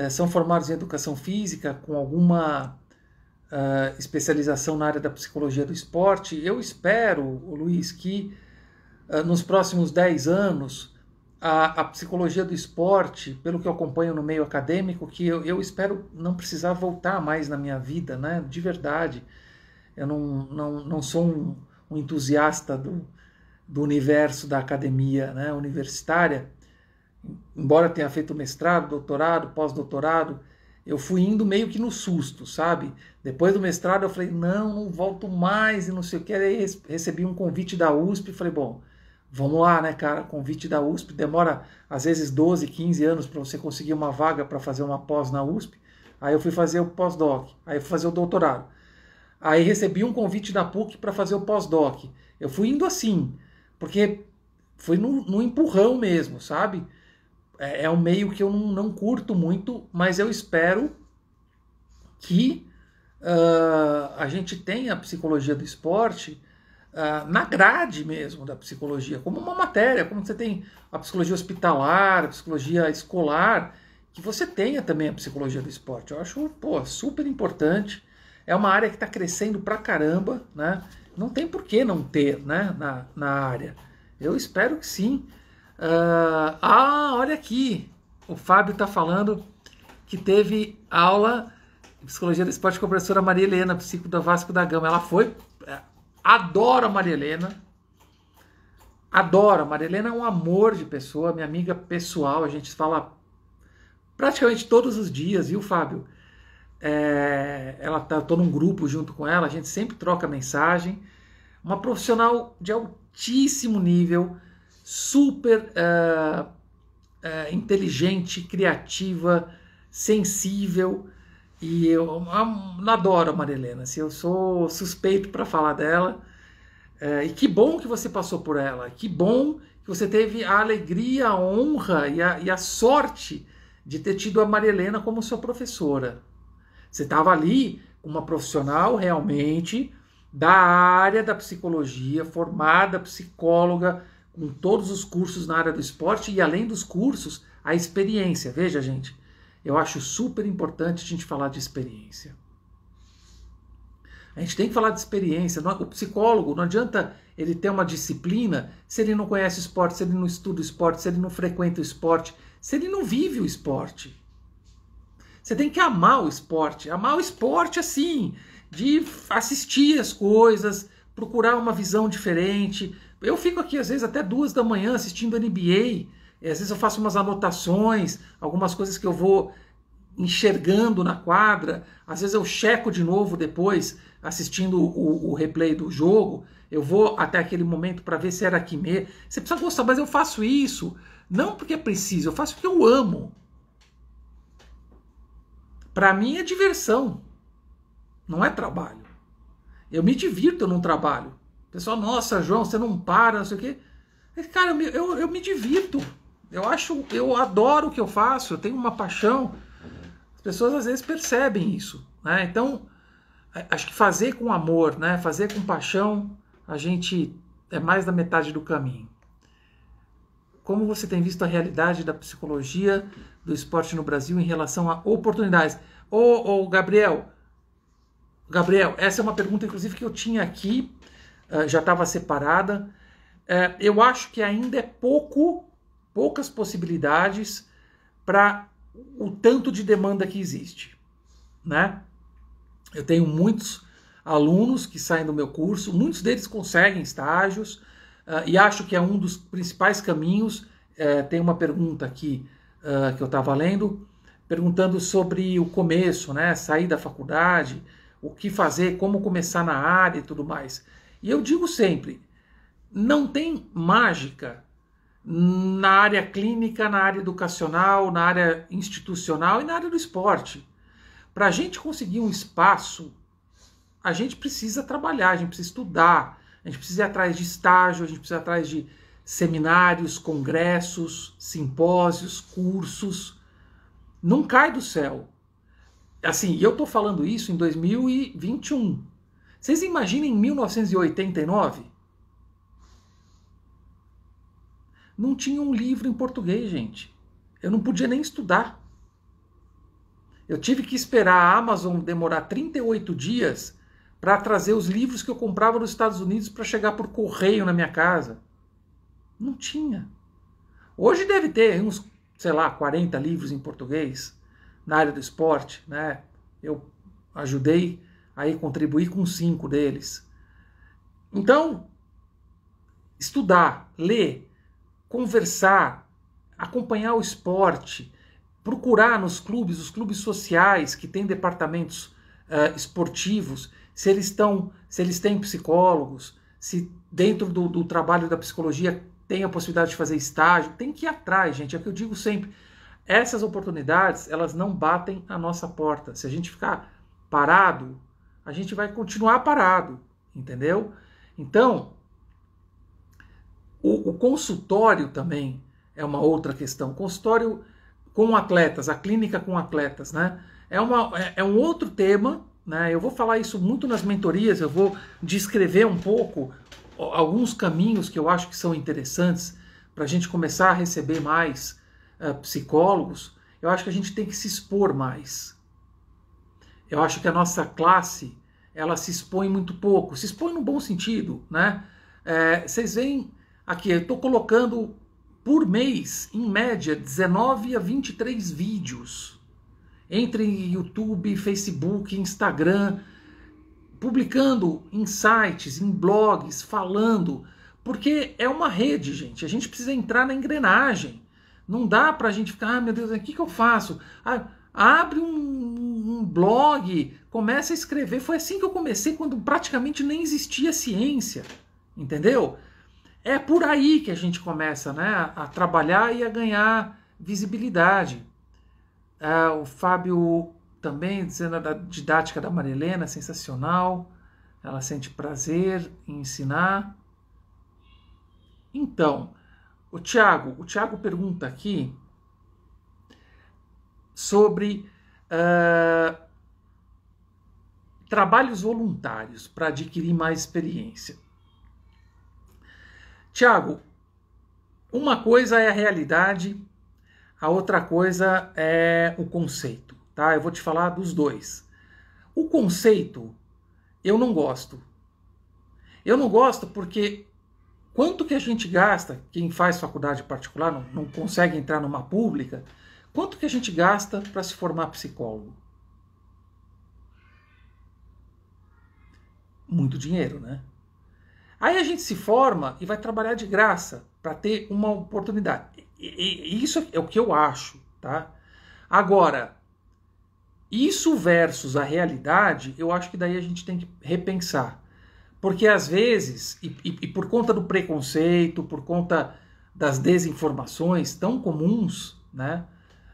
S1: são formados em educação física, com alguma especialização na área da psicologia do esporte. Eu espero, Luiz, que nos próximos 10 anos a psicologia do esporte, pelo que eu acompanho no meio acadêmico, que eu espero não precisar voltar mais na minha vida, né? De verdade. Eu não sou um entusiasta do universo da academia, né, universitária. Embora tenha feito mestrado, doutorado, pós-doutorado, eu fui indo meio que no susto, sabe? Depois do mestrado eu falei, não volto mais e não sei o que. Aí recebi um convite da USP e falei, bom, vamos lá, né, cara? Convite da USP demora às vezes 12, 15 anos para você conseguir uma vaga para fazer uma pós na USP. Aí eu fui fazer o pós-doc, aí eu fui fazer o doutorado. Aí recebi um convite da PUC para fazer o pós-doc. Eu fui indo assim, porque foi no empurrão mesmo, sabe? É um meio que eu não curto muito, mas eu espero que a gente tenha a psicologia do esporte na grade mesmo da psicologia, como uma matéria, como você tem a psicologia hospitalar, a psicologia escolar, que você tenha também a psicologia do esporte. Eu acho, super importante. É uma área que está crescendo pra caramba, né? Não tem por que não ter, né, na área. Eu espero que sim. Olha aqui, o Fábio está falando que teve aula de psicologia do esporte com a professora Maria Helena, psico da Vasco da Gama. Ela foi, adoro a Maria Helena, adoro. A Maria Helena é um amor de pessoa, minha amiga pessoal, a gente fala praticamente todos os dias, viu, Fábio? Estou num grupo junto com ela, a gente sempre troca mensagem. Uma profissional de altíssimo nível, super inteligente, criativa, sensível, e eu adoro a Maria Helena. Assim, eu sou suspeito para falar dela. E que bom que você passou por ela, que bom que você teve a alegria, a honra e a sorte de ter tido a Maria Helena como sua professora. Você estava ali com uma profissional realmente da área da psicologia, formada psicóloga, com todos os cursos na área do esporte e, além dos cursos, a experiência. Veja, gente, eu acho super importante a gente falar de experiência. A gente tem que falar de experiência. O psicólogo, não adianta ele ter uma disciplina se ele não conhece o esporte, se ele não estuda o esporte, se ele não frequenta o esporte, se ele não vive o esporte. Você tem que amar o esporte assim, de assistir as coisas, procurar uma visão diferente. Eu fico aqui às vezes até 2 da manhã assistindo NBA, às vezes eu faço umas anotações, algumas coisas que eu vou enxergando na quadra, às vezes eu checo de novo depois, assistindo o replay do jogo, eu vou até aquele momento para ver se era aqui mesmo. Você precisa gostar, mas eu faço isso, não porque é preciso, eu faço porque eu amo. Para mim é diversão, não é trabalho. Eu me divirto no trabalho. O pessoal, nossa, João, você não para, não sei o quê. Mas, cara, eu me divirto. Eu adoro o que eu faço, eu tenho uma paixão. As pessoas às vezes percebem isso, né? Então, acho que fazer com amor, né? Fazer com paixão, a gente é mais da metade do caminho. Como você tem visto a realidade da psicologia do esporte no Brasil em relação a oportunidades? Gabriel, essa é uma pergunta, inclusive, que eu tinha aqui, já estava separada. Eu acho que ainda é poucas possibilidades para o tanto de demanda que existe, né? Eu tenho muitos alunos que saem do meu curso, muitos deles conseguem estágios, e acho que é um dos principais caminhos. Tem uma pergunta aqui que eu estava lendo, perguntando sobre o começo, né? Sair da faculdade, o que fazer, como começar na área e tudo mais. E eu digo sempre, não tem mágica na área clínica, na área educacional, na área institucional e na área do esporte. Para a gente conseguir um espaço, a gente precisa trabalhar, a gente precisa estudar, a gente precisa ir atrás de estágio, a gente precisa ir atrás de seminários, congressos, simpósios, cursos. Não cai do céu. Assim, eu estou falando isso em 2021. Vocês imaginem em 1989? Não tinha um livro em português, gente. Eu não podia nem estudar. Eu tive que esperar a Amazon demorar 38 dias para trazer os livros que eu comprava nos Estados Unidos para chegar por correio na minha casa. Não tinha. Hoje deve ter uns, sei lá, 40 livros em português na área do esporte, né? Eu ajudei aí contribuir com 5 deles. Então, estudar, ler, conversar, acompanhar o esporte, procurar nos clubes, os clubes sociais que têm departamentos esportivos, se eles têm psicólogos, se dentro do trabalho da psicologia tem a possibilidade de fazer estágio, tem que ir atrás, gente. É o que eu digo sempre. Essas oportunidades, elas não batem a nossa porta. Se a gente ficar parado, a gente vai continuar parado, entendeu? Então, o consultório também é uma outra questão. Consultório com atletas, a clínica com atletas, né? É um outro tema, né? Eu vou falar isso muito nas mentorias, eu vou descrever um pouco alguns caminhos que eu acho que são interessantes para a gente começar a receber mais psicólogos. Eu acho que a gente tem que se expor mais. Eu acho que a nossa classe, ela se expõe muito pouco, se expõe no bom sentido, né? Vocês veem aqui, eu estou colocando por mês, em média, 19 a 23 vídeos, entre YouTube, Facebook, Instagram, publicando em sites, em blogs, falando, porque é uma rede, gente, a gente precisa entrar na engrenagem, não dá pra gente ficar, meu Deus, o que eu faço? Abre um blog, começa a escrever, foi assim que eu comecei, quando praticamente nem existia ciência, entendeu? É por aí que a gente começa, né, a trabalhar e a ganhar visibilidade. O Fábio também dizendo da didática da Marilena, sensacional. Ela sente prazer em ensinar. Então, o Thiago pergunta aqui sobre trabalhos voluntários para adquirir mais experiência. Thiago, uma coisa é a realidade, a outra coisa é o conceito, tá? Eu vou te falar dos dois. O conceito, eu não gosto. Eu não gosto porque quanto que a gente gasta, quem faz faculdade particular, não consegue entrar numa pública, quanto que a gente gasta para se formar psicólogo? Muito dinheiro, né? Aí a gente se forma e vai trabalhar de graça para ter uma oportunidade. E isso é o que eu acho, tá? Agora, isso versus a realidade, eu acho que daí a gente tem que repensar. Porque às vezes, e por conta do preconceito, por conta das desinformações tão comuns, né,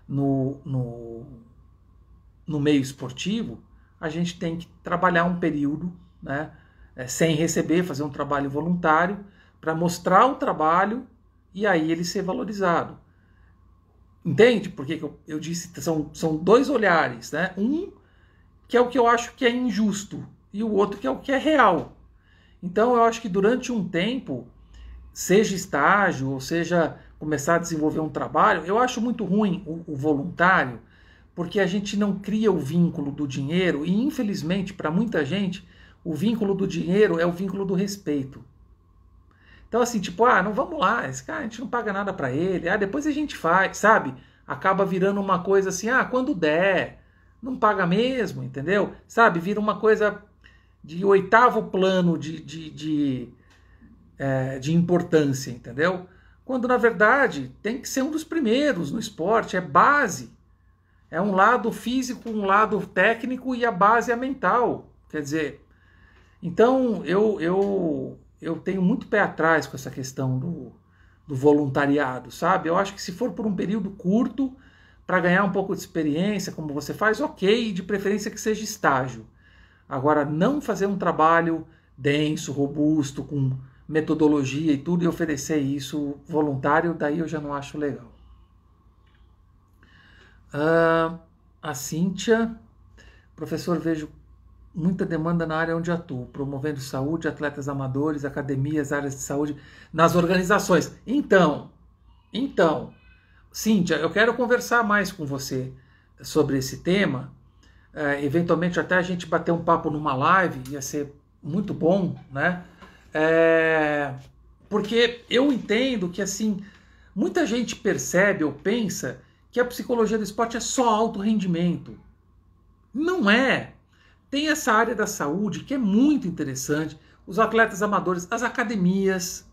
S1: no meio esportivo, a gente tem que trabalhar um período, né, sem receber, fazer um trabalho voluntário, para mostrar o trabalho e aí ele ser valorizado. Entende? Porque eu disse são dois olhares, né? Um que é o que eu acho que é injusto e o outro que é o que é real. Então eu acho que durante um tempo, seja estágio ou seja começar a desenvolver um trabalho, eu acho muito ruim o voluntário, porque a gente não cria o vínculo do dinheiro e infelizmente para muita gente o vínculo do dinheiro é o vínculo do respeito. Então assim, tipo, não vamos lá, esse cara a gente não paga nada para ele, depois a gente faz, sabe? Acaba virando uma coisa assim, quando der, não paga mesmo, entendeu? Sabe? Vira uma coisa de 8º plano de importância, entendeu? Quando na verdade tem que ser um dos primeiros no esporte, é base. É um lado físico, um lado técnico e a base é mental. Quer dizer, então eu tenho muito pé atrás com essa questão do voluntariado, sabe? Eu acho que se for por um período curto, para ganhar um pouco de experiência, como você faz, ok, de preferência que seja estágio. Agora, não fazer um trabalho denso, robusto, com metodologia e tudo, e oferecer isso voluntário, daí eu já não acho legal. A Cíntia, professor, vejo muita demanda na área onde atuo, promovendo saúde, atletas amadores, academias, áreas de saúde, nas organizações. Então, Cíntia, eu quero conversar mais com você. sobre esse tema. Eventualmente até a gente bater um papo numa live, ia ser muito bom, né? Porque eu entendo que, assim, muita gente percebe ou pensa que a psicologia do esporte é só alto rendimento. Não é. Tem essa área da saúde que é muito interessante, os atletas amadores, as academias,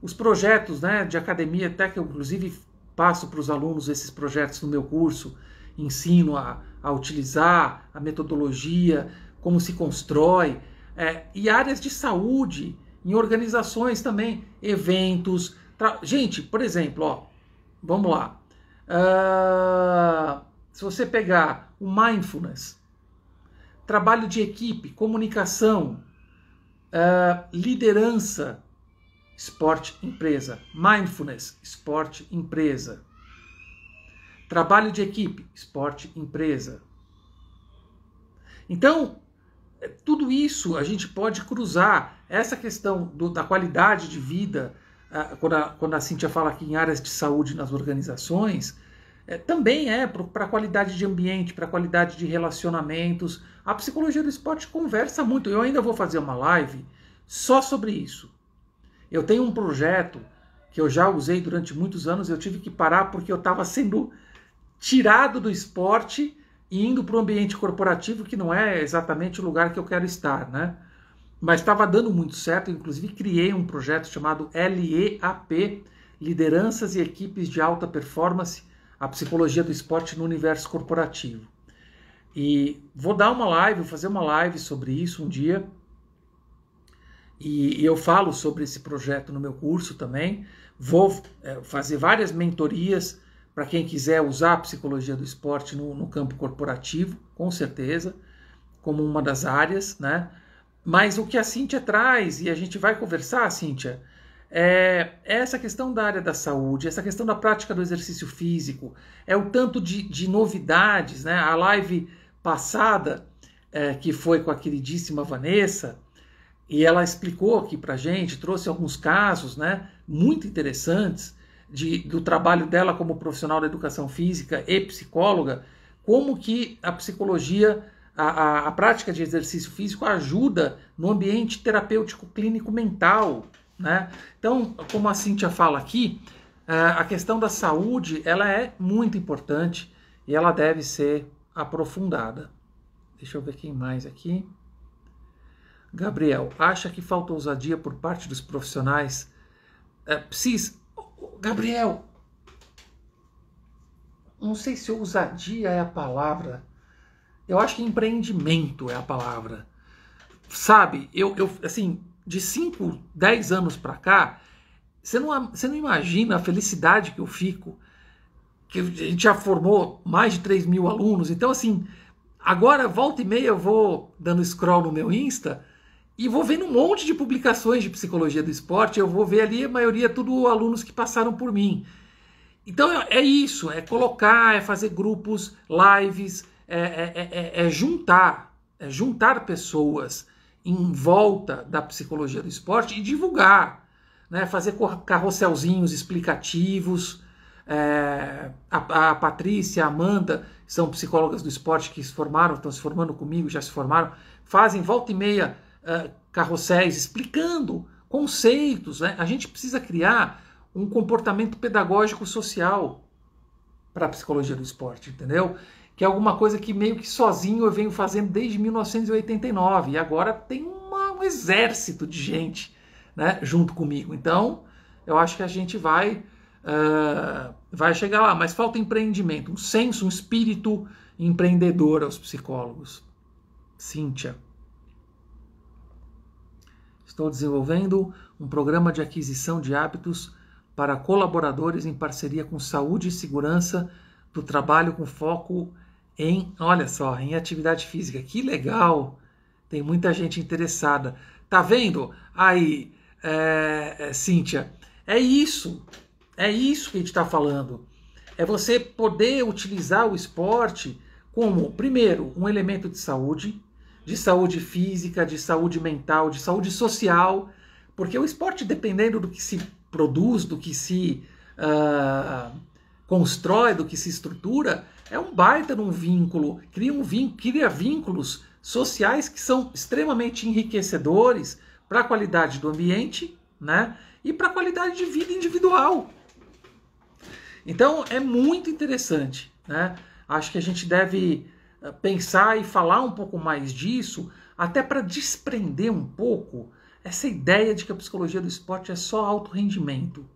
S1: os projetos, né, de academia, até que eu inclusive passo para os alunos esses projetos no meu curso, ensino a utilizar a metodologia, como se constrói, e áreas de saúde, em organizações também, eventos. Gente, por exemplo, ó, vamos lá. Se você pegar o mindfulness, trabalho de equipe, comunicação, liderança, esporte, empresa. Mindfulness, esporte, empresa. Trabalho de equipe, esporte, empresa. Então, tudo isso a gente pode cruzar. Essa questão da qualidade de vida, quando a Cíntia fala aqui em áreas de saúde nas organizações, também é para a qualidade de ambiente, para a qualidade de relacionamentos. A psicologia do esporte conversa muito. Eu ainda vou fazer uma live só sobre isso. Eu tenho um projeto que eu já usei durante muitos anos, eu tive que parar porque eu estava sendo tirado do esporte e indo para o ambiente corporativo, que não é exatamente o lugar que eu quero estar, né? Mas estava dando muito certo, inclusive criei um projeto chamado LEAP, Lideranças e Equipes de Alta Performance, a Psicologia do Esporte no Universo Corporativo. E vou dar uma live, vou fazer uma live sobre isso um dia, e eu falo sobre esse projeto no meu curso também. Vou fazer várias mentorias para quem quiser usar a psicologia do esporte no campo corporativo, com certeza, como uma das áreas, né? Mas o que a Cíntia traz, e a gente vai conversar, Cíntia, é essa questão da área da saúde, essa questão da prática do exercício físico, é o tanto de novidades, né? A live passada, que foi com a queridíssima Vanessa, e ela explicou aqui pra gente, trouxe alguns casos, né, muito interessantes do trabalho dela como profissional da educação física e psicóloga, como que a psicologia, a prática de exercício físico ajuda no ambiente terapêutico clínico mental, né? Então, como a Cíntia fala aqui, a questão da saúde, ela é muito importante e ela deve ser aprofundada. Deixa eu ver quem mais aqui. Gabriel, acha que falta ousadia por parte dos profissionais? Gabriel, não sei se ousadia é a palavra. Eu acho que empreendimento é a palavra. Sabe, eu assim, de 5, 10 anos para cá, você não imagina a felicidade que eu fico. Que a gente já formou mais de 3 mil alunos. Então, assim, agora, volta e meia, eu vou dando scroll no meu Insta e vou vendo um monte de publicações de psicologia do esporte. Eu vou ver ali, a maioria, tudo alunos que passaram por mim. Então é isso, é colocar, é fazer grupos, lives, juntar pessoas em volta da psicologia do esporte e divulgar, né? Fazer carrosselzinhos explicativos. A Patrícia, a Amanda, são psicólogas do esporte que se formaram, estão se formando comigo, já se formaram, fazem volta e meia carrosséis explicando conceitos, né? A gente precisa criar um comportamento pedagógico social para a psicologia do esporte, entendeu? Que é alguma coisa que meio que sozinho eu venho fazendo desde 1989 e agora tem um exército de gente, né, junto comigo. Então, eu acho que a gente vai chegar lá, mas falta empreendimento, um senso, um espírito empreendedor aos psicólogos. Cíntia. Estou desenvolvendo um programa de aquisição de hábitos para colaboradores em parceria com saúde e segurança do trabalho com foco em, olha só, em atividade física. Que legal! Tem muita gente interessada. Tá vendo? Aí, Cíntia, é isso que a gente está falando. É você poder utilizar o esporte como, primeiro, um elemento de saúde física, de saúde mental, de saúde social, porque o esporte, dependendo do que se produz, do que se constrói, do que se estrutura, é um baita num vínculo, cria vínculos sociais que são extremamente enriquecedores para a qualidade do ambiente, né? E para a qualidade de vida individual. Então é muito interessante, né? Acho que a gente deve pensar e falar um pouco mais disso, até para desprender um pouco essa ideia de que a psicologia do esporte é só alto rendimento.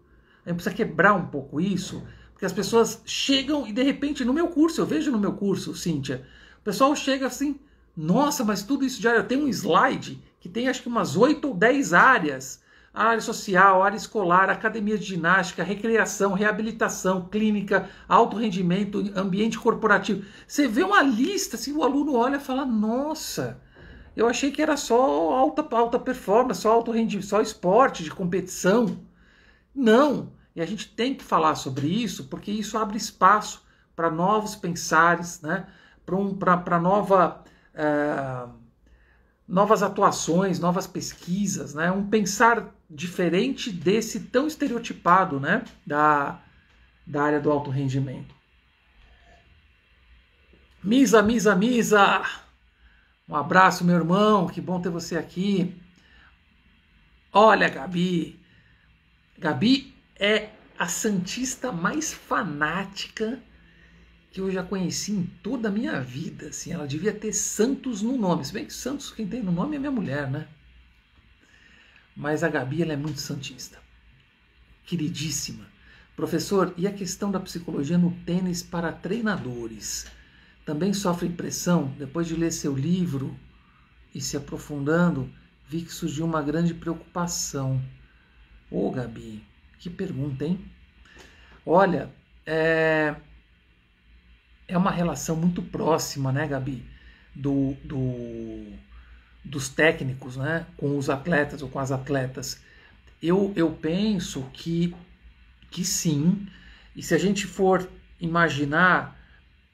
S1: A gente precisa quebrar um pouco isso, porque as pessoas chegam e de repente no meu curso, eu vejo no meu curso, Cíntia, o pessoal chega assim, nossa, mas tudo isso já tem um slide que tem acho que umas 8 ou 10 áreas. A área social, a área escolar, academia de ginástica, recreação, reabilitação, clínica, alto rendimento, ambiente corporativo. Você vê uma lista, assim, o aluno olha e fala, nossa, eu achei que era só alta performance, só alto rendimento, só esporte de competição. Não, e a gente tem que falar sobre isso, porque isso abre espaço para novos pensares, né? Para novas atuações, novas pesquisas, né? Um pensar diferente desse tão estereotipado, né? da área do alto rendimento. Misa! Um abraço, meu irmão, que bom ter você aqui. Olha, Gabi é a santista mais fanática que eu já conheci em toda a minha vida. Assim, ela devia ter Santos no nome. Se bem que Santos, quem tem no nome é minha mulher, né? Mas a Gabi, ela é muito santista. Queridíssima. Professor, e a questão da psicologia no tênis para treinadores? Também sofre impressão? Depois de ler seu livro e se aprofundando, vi que surgiu uma grande preocupação. Ô, Gabi, que pergunta, hein? Olha, é uma relação muito próxima, né, Gabi, dos técnicos, né, com os atletas ou com as atletas. Eu penso que sim, e se a gente for imaginar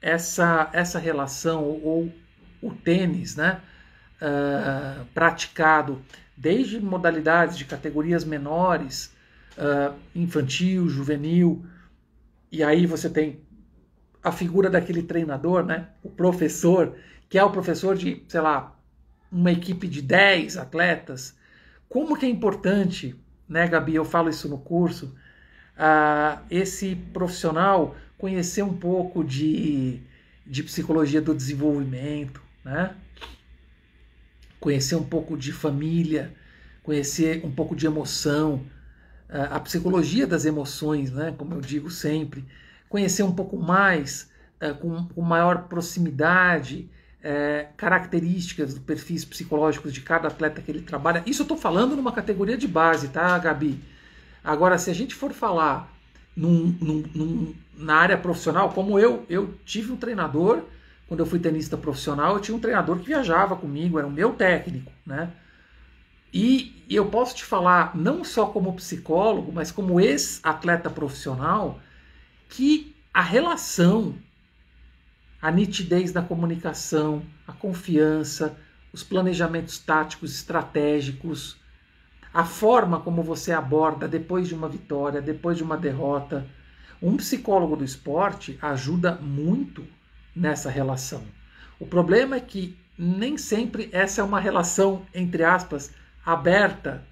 S1: essa relação ou o tênis, né, praticado desde modalidades de categorias menores, infantil, juvenil, e aí você tem a figura daquele treinador, né? O professor, que é o professor de, sei lá, uma equipe de 10 atletas. Como que é importante, né, Gabi? Eu falo isso no curso, esse profissional conhecer um pouco de psicologia do desenvolvimento, né? Conhecer um pouco de família, conhecer um pouco de emoção, a psicologia das emoções, né? Como eu digo sempre. Conhecer um pouco mais, com maior proximidade, características dos perfis psicológicos de cada atleta que ele trabalha. Isso eu estou falando numa categoria de base, tá, Gabi? Agora, se a gente for falar na área profissional, como eu tive um treinador, quando eu fui tenista profissional, eu tinha um treinador que viajava comigo, era o meu técnico, né? E eu posso te falar, não só como psicólogo, mas como ex-atleta profissional, que a relação, a nitidez da comunicação, a confiança, os planejamentos táticos, estratégicos, a forma como você aborda depois de uma vitória, depois de uma derrota. Um psicólogo do esporte ajuda muito nessa relação. O problema é que nem sempre essa é uma relação, entre aspas, aberta,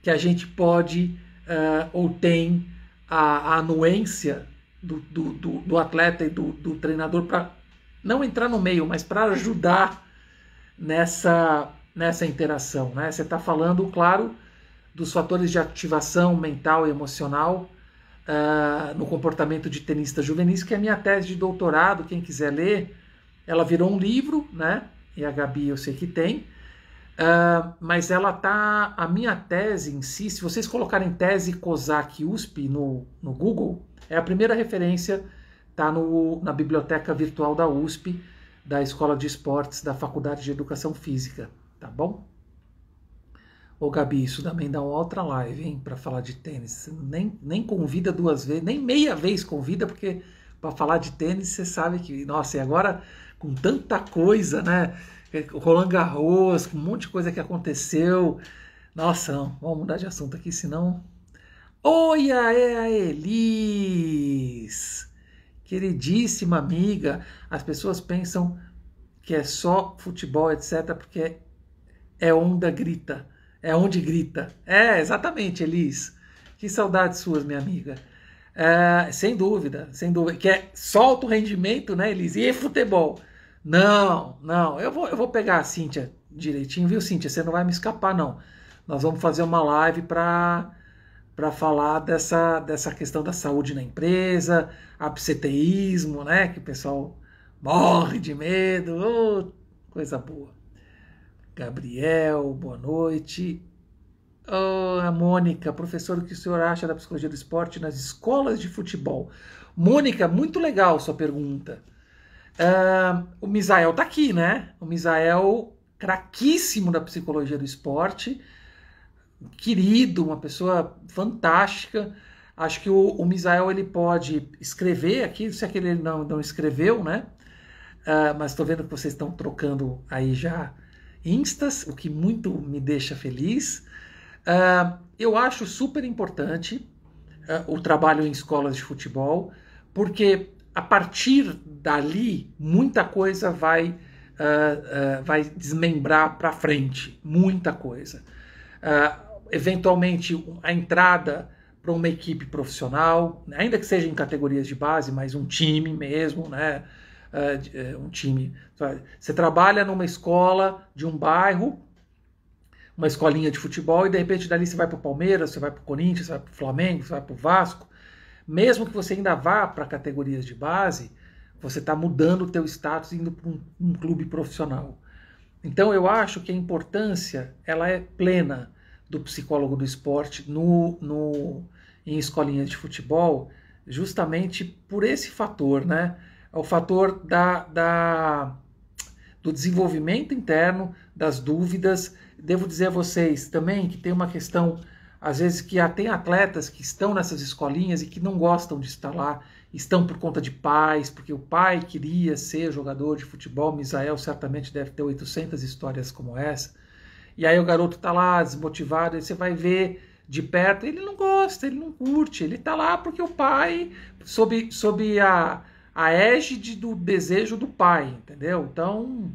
S1: que a gente pode ou tem a anuência do atleta e do treinador para não entrar no meio, mas para ajudar nessa interação, né? Você está falando, claro, dos fatores de ativação mental e emocional no comportamento de tenistas juvenis, que é a minha tese de doutorado. Quem quiser ler, ela virou um livro, né? E a Gabi eu sei que tem, mas ela tá, a minha tese em si, se vocês colocarem tese COSAC USP no Google, é a primeira referência, tá na biblioteca virtual da USP, da Escola de Esportes, da Faculdade de Educação Física, tá bom? Ô Gabi, isso também dá uma outra live, hein, para falar de tênis. Nem convida 2 vezes, nem meia vez convida, porque para falar de tênis você sabe que, nossa, e agora com tanta coisa, né? Roland Garros, com um monte de coisa que aconteceu. Nossa, não, vamos mudar de assunto aqui, senão... Oi, a Elis! queridíssima amiga. As pessoas pensam que é só futebol, etc, porque é onda grita, é onde grita. É, exatamente, Elis. Que saudades suas, minha amiga. Sem dúvida, sem dúvida. Que é só alto rendimento, né, Elis? E futebol? Não, não. Eu vou pegar a Cíntia direitinho, viu, Cíntia? Você não vai me escapar, não. Nós vamos fazer uma live para falar dessa questão da saúde na empresa, absenteísmo, né? Que o pessoal morre de medo. Oh, coisa boa. Gabriel, boa noite. Oh, a Mônica, professor, o que o senhor acha da psicologia do esporte nas escolas de futebol? Mônica, muito legal sua pergunta. O Misael tá aqui, né? O Misael, craquíssimo da psicologia do esporte, querido, uma pessoa fantástica. Acho que o Misael ele pode escrever aqui, se é que ele não escreveu, né? Mas estou vendo que vocês estão trocando aí já instas, o que muito me deixa feliz. Eu acho super importante o trabalho em escolas de futebol, porque a partir dali muita coisa vai desmembrar para frente, muita coisa. Eventualmente a entrada para uma equipe profissional, ainda que seja em categorias de base, mas um time mesmo, né? Um time. Você trabalha numa escola de um bairro, uma escolinha de futebol, e de repente dali você vai para o Palmeiras, você vai para o Corinthians, você vai para o Flamengo, você vai para o Vasco. Mesmo que você ainda vá para categorias de base, você está mudando o teu status indo para um clube profissional. Então eu acho que a importância ela é plena do psicólogo do esporte em escolinhas de futebol, justamente por esse fator, né? O fator do desenvolvimento interno, das dúvidas. Devo dizer a vocês também que tem uma questão, às vezes, que tem atletas que estão nessas escolinhas e que não gostam de estar lá, estão por conta de pais, porque o pai queria ser jogador de futebol. Misael certamente deve ter 800 histórias como essa. E aí o garoto está lá desmotivado, e você vai ver de perto, ele não gosta, ele não curte, ele está lá porque o pai, sob a égide do desejo do pai, entendeu? Então,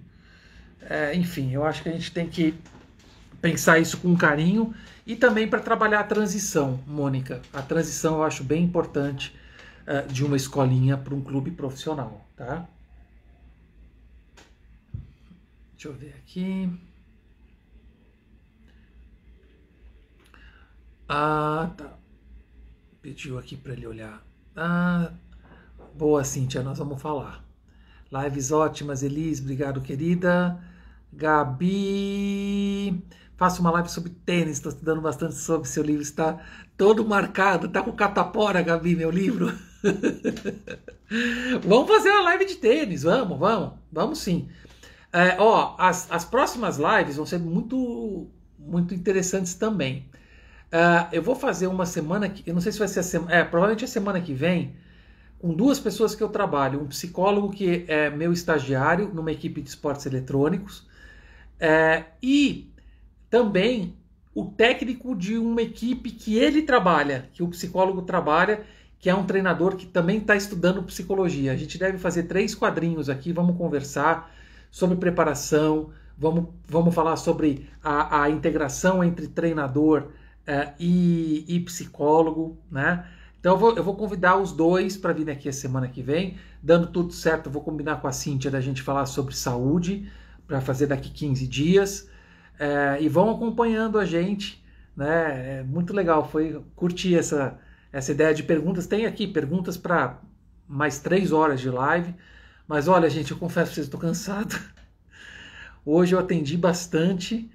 S1: enfim, eu acho que a gente tem que pensar isso com carinho e também para trabalhar a transição, Mônica. A transição eu acho bem importante de uma escolinha para um clube profissional, tá? Deixa eu ver aqui. Tá. Pediu aqui para ele olhar. Boa, Cíntia, nós vamos falar. Lives ótimas, Elis, obrigado, querida. Gabi, faço uma live sobre tênis, estou estudando bastante sobre seu livro, está todo marcado, está com catapora, Gabi, meu livro. Vamos fazer uma live de tênis, vamos sim. As próximas lives vão ser muito, muito interessantes também. Eu vou fazer uma semana, eu não sei se vai ser a semana, provavelmente a semana que vem, com duas pessoas que eu trabalho, um psicólogo que é meu estagiário numa equipe de esportes eletrônicos, e também o técnico de uma equipe que ele trabalha, que o psicólogo trabalha, que é um treinador que também está estudando psicologia. A gente deve fazer 3 quadrinhos aqui, vamos conversar sobre preparação, vamos falar sobre a integração entre treinador e psicólogo, né? Então eu vou convidar os dois para vir aqui a semana que vem. Dando tudo certo, eu vou combinar com a Cíntia da gente falar sobre saúde, para fazer daqui 15 dias. E vão acompanhando a gente, né? É muito legal, curti essa ideia de perguntas. Tem aqui perguntas para mais 3 horas de live. Mas olha, gente, eu confesso para vocês, estou cansado. Hoje eu atendi bastante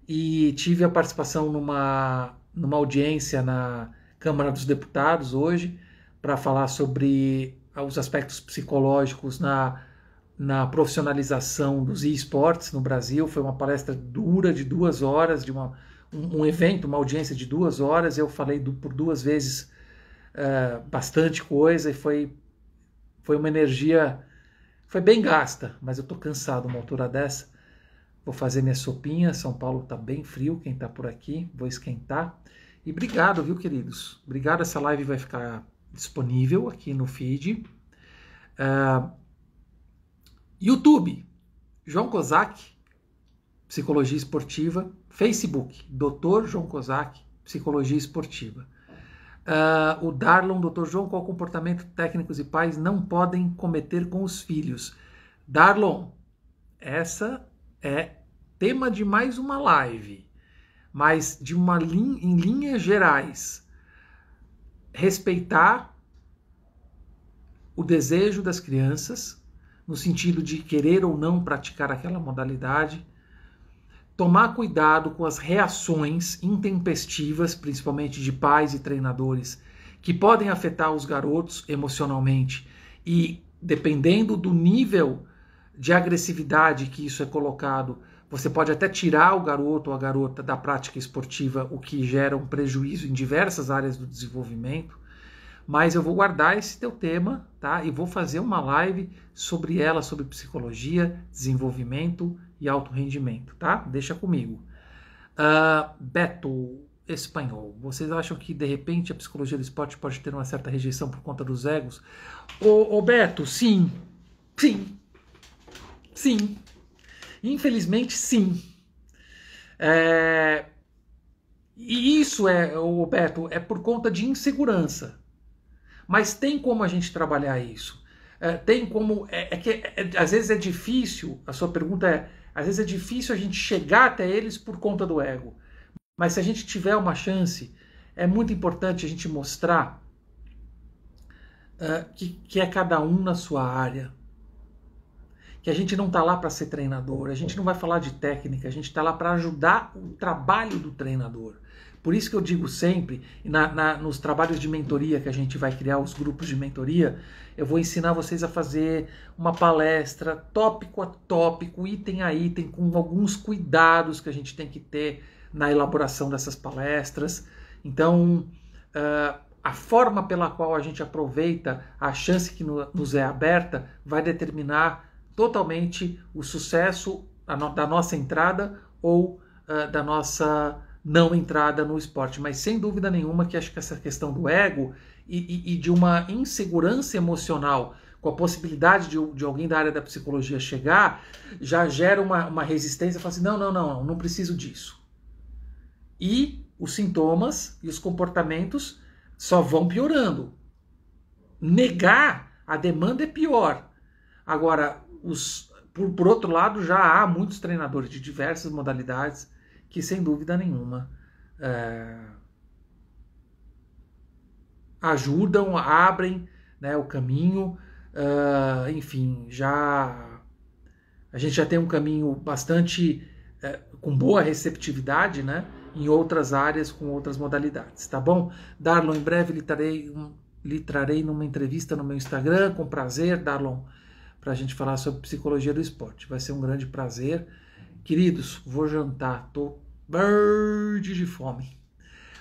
S1: e tive a participação numa audiência na Câmara dos Deputados hoje, para falar sobre os aspectos psicológicos na profissionalização dos e-sports no Brasil. Foi uma palestra dura de 2 horas, de um evento, uma audiência de 2 horas. Eu falei por 2 vezes bastante coisa e foi uma energia, foi bem gasta, mas eu estou cansado uma altura dessa. Vou fazer minha sopinha, São Paulo está bem frio, quem está por aqui, vou esquentar. E obrigado, viu, queridos? Obrigado, essa live vai ficar disponível aqui no feed. YouTube, João Kozak, Psicologia Esportiva. Facebook, Dr. João Kozak, Psicologia Esportiva. O Darlon, Dr. João, qual comportamento técnicos e pais não podem cometer com os filhos? Darlon, essa é tema de mais uma live, mas em linhas gerais, respeitar o desejo das crianças, no sentido de querer ou não praticar aquela modalidade, tomar cuidado com as reações intempestivas, principalmente de pais e treinadores, que podem afetar os garotos emocionalmente e, dependendo do nível de agressividade que isso é colocado, você pode até tirar o garoto ou a garota da prática esportiva, o que gera um prejuízo em diversas áreas do desenvolvimento. Mas eu vou guardar esse teu tema, tá? E vou fazer uma live sobre ela, sobre psicologia, desenvolvimento e alto rendimento, tá? Deixa comigo. Beto, espanhol. Vocês acham que, de repente, a psicologia do esporte pode ter uma certa rejeição por conta dos egos? Ô Beto, sim. Sim. Sim. Infelizmente, sim. E isso, Beto, é por conta de insegurança. Mas tem como a gente trabalhar isso. Tem como... às vezes é difícil, a sua pergunta é, às vezes é difícil a gente chegar até eles por conta do ego. Mas se a gente tiver uma chance, é muito importante a gente mostrar que é cada um na sua área. Que a gente não está lá para ser treinador, a gente não vai falar de técnica, a gente está lá para ajudar o trabalho do treinador. Por isso que eu digo sempre, nos trabalhos de mentoria que a gente vai criar, os grupos de mentoria, eu vou ensinar vocês a fazer uma palestra tópico a tópico, item a item, com alguns cuidados que a gente tem que ter na elaboração dessas palestras. Então, a forma pela qual a gente aproveita a chance que nos é aberta vai determinar totalmente o sucesso da nossa entrada ou da nossa não entrada no esporte. Mas sem dúvida nenhuma que acho que essa questão do ego e de uma insegurança emocional com a possibilidade de alguém da área da psicologia chegar, já gera uma resistência, fala assim, não preciso disso. E os sintomas e os comportamentos só vão piorando. Negar a demanda é pior. Agora, por outro lado, já há muitos treinadores de diversas modalidades que, sem dúvida nenhuma, ajudam, abrem, né, o caminho. Enfim, a gente já tem um caminho bastante com boa receptividade, né, em outras áreas, com outras modalidades, tá bom? Darlon, em breve lhe trarei numa entrevista no meu Instagram, com prazer, Darlon, para a gente falar sobre psicologia do esporte. Vai ser um grande prazer. Queridos, vou jantar, tô verde de fome.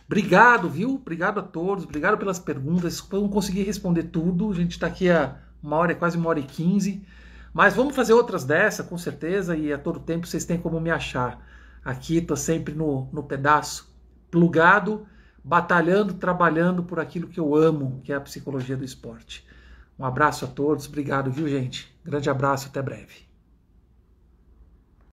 S1: Obrigado, viu? Obrigado a todos, obrigado pelas perguntas. Eu não consegui responder tudo, a gente está aqui há uma hora, quase 1h15, mas vamos fazer outras dessa, com certeza, e a todo tempo vocês têm como me achar. Aqui tô sempre no pedaço, plugado, batalhando, trabalhando por aquilo que eu amo, que é a psicologia do esporte. Um abraço a todos, obrigado, viu, gente? Grande abraço, até breve.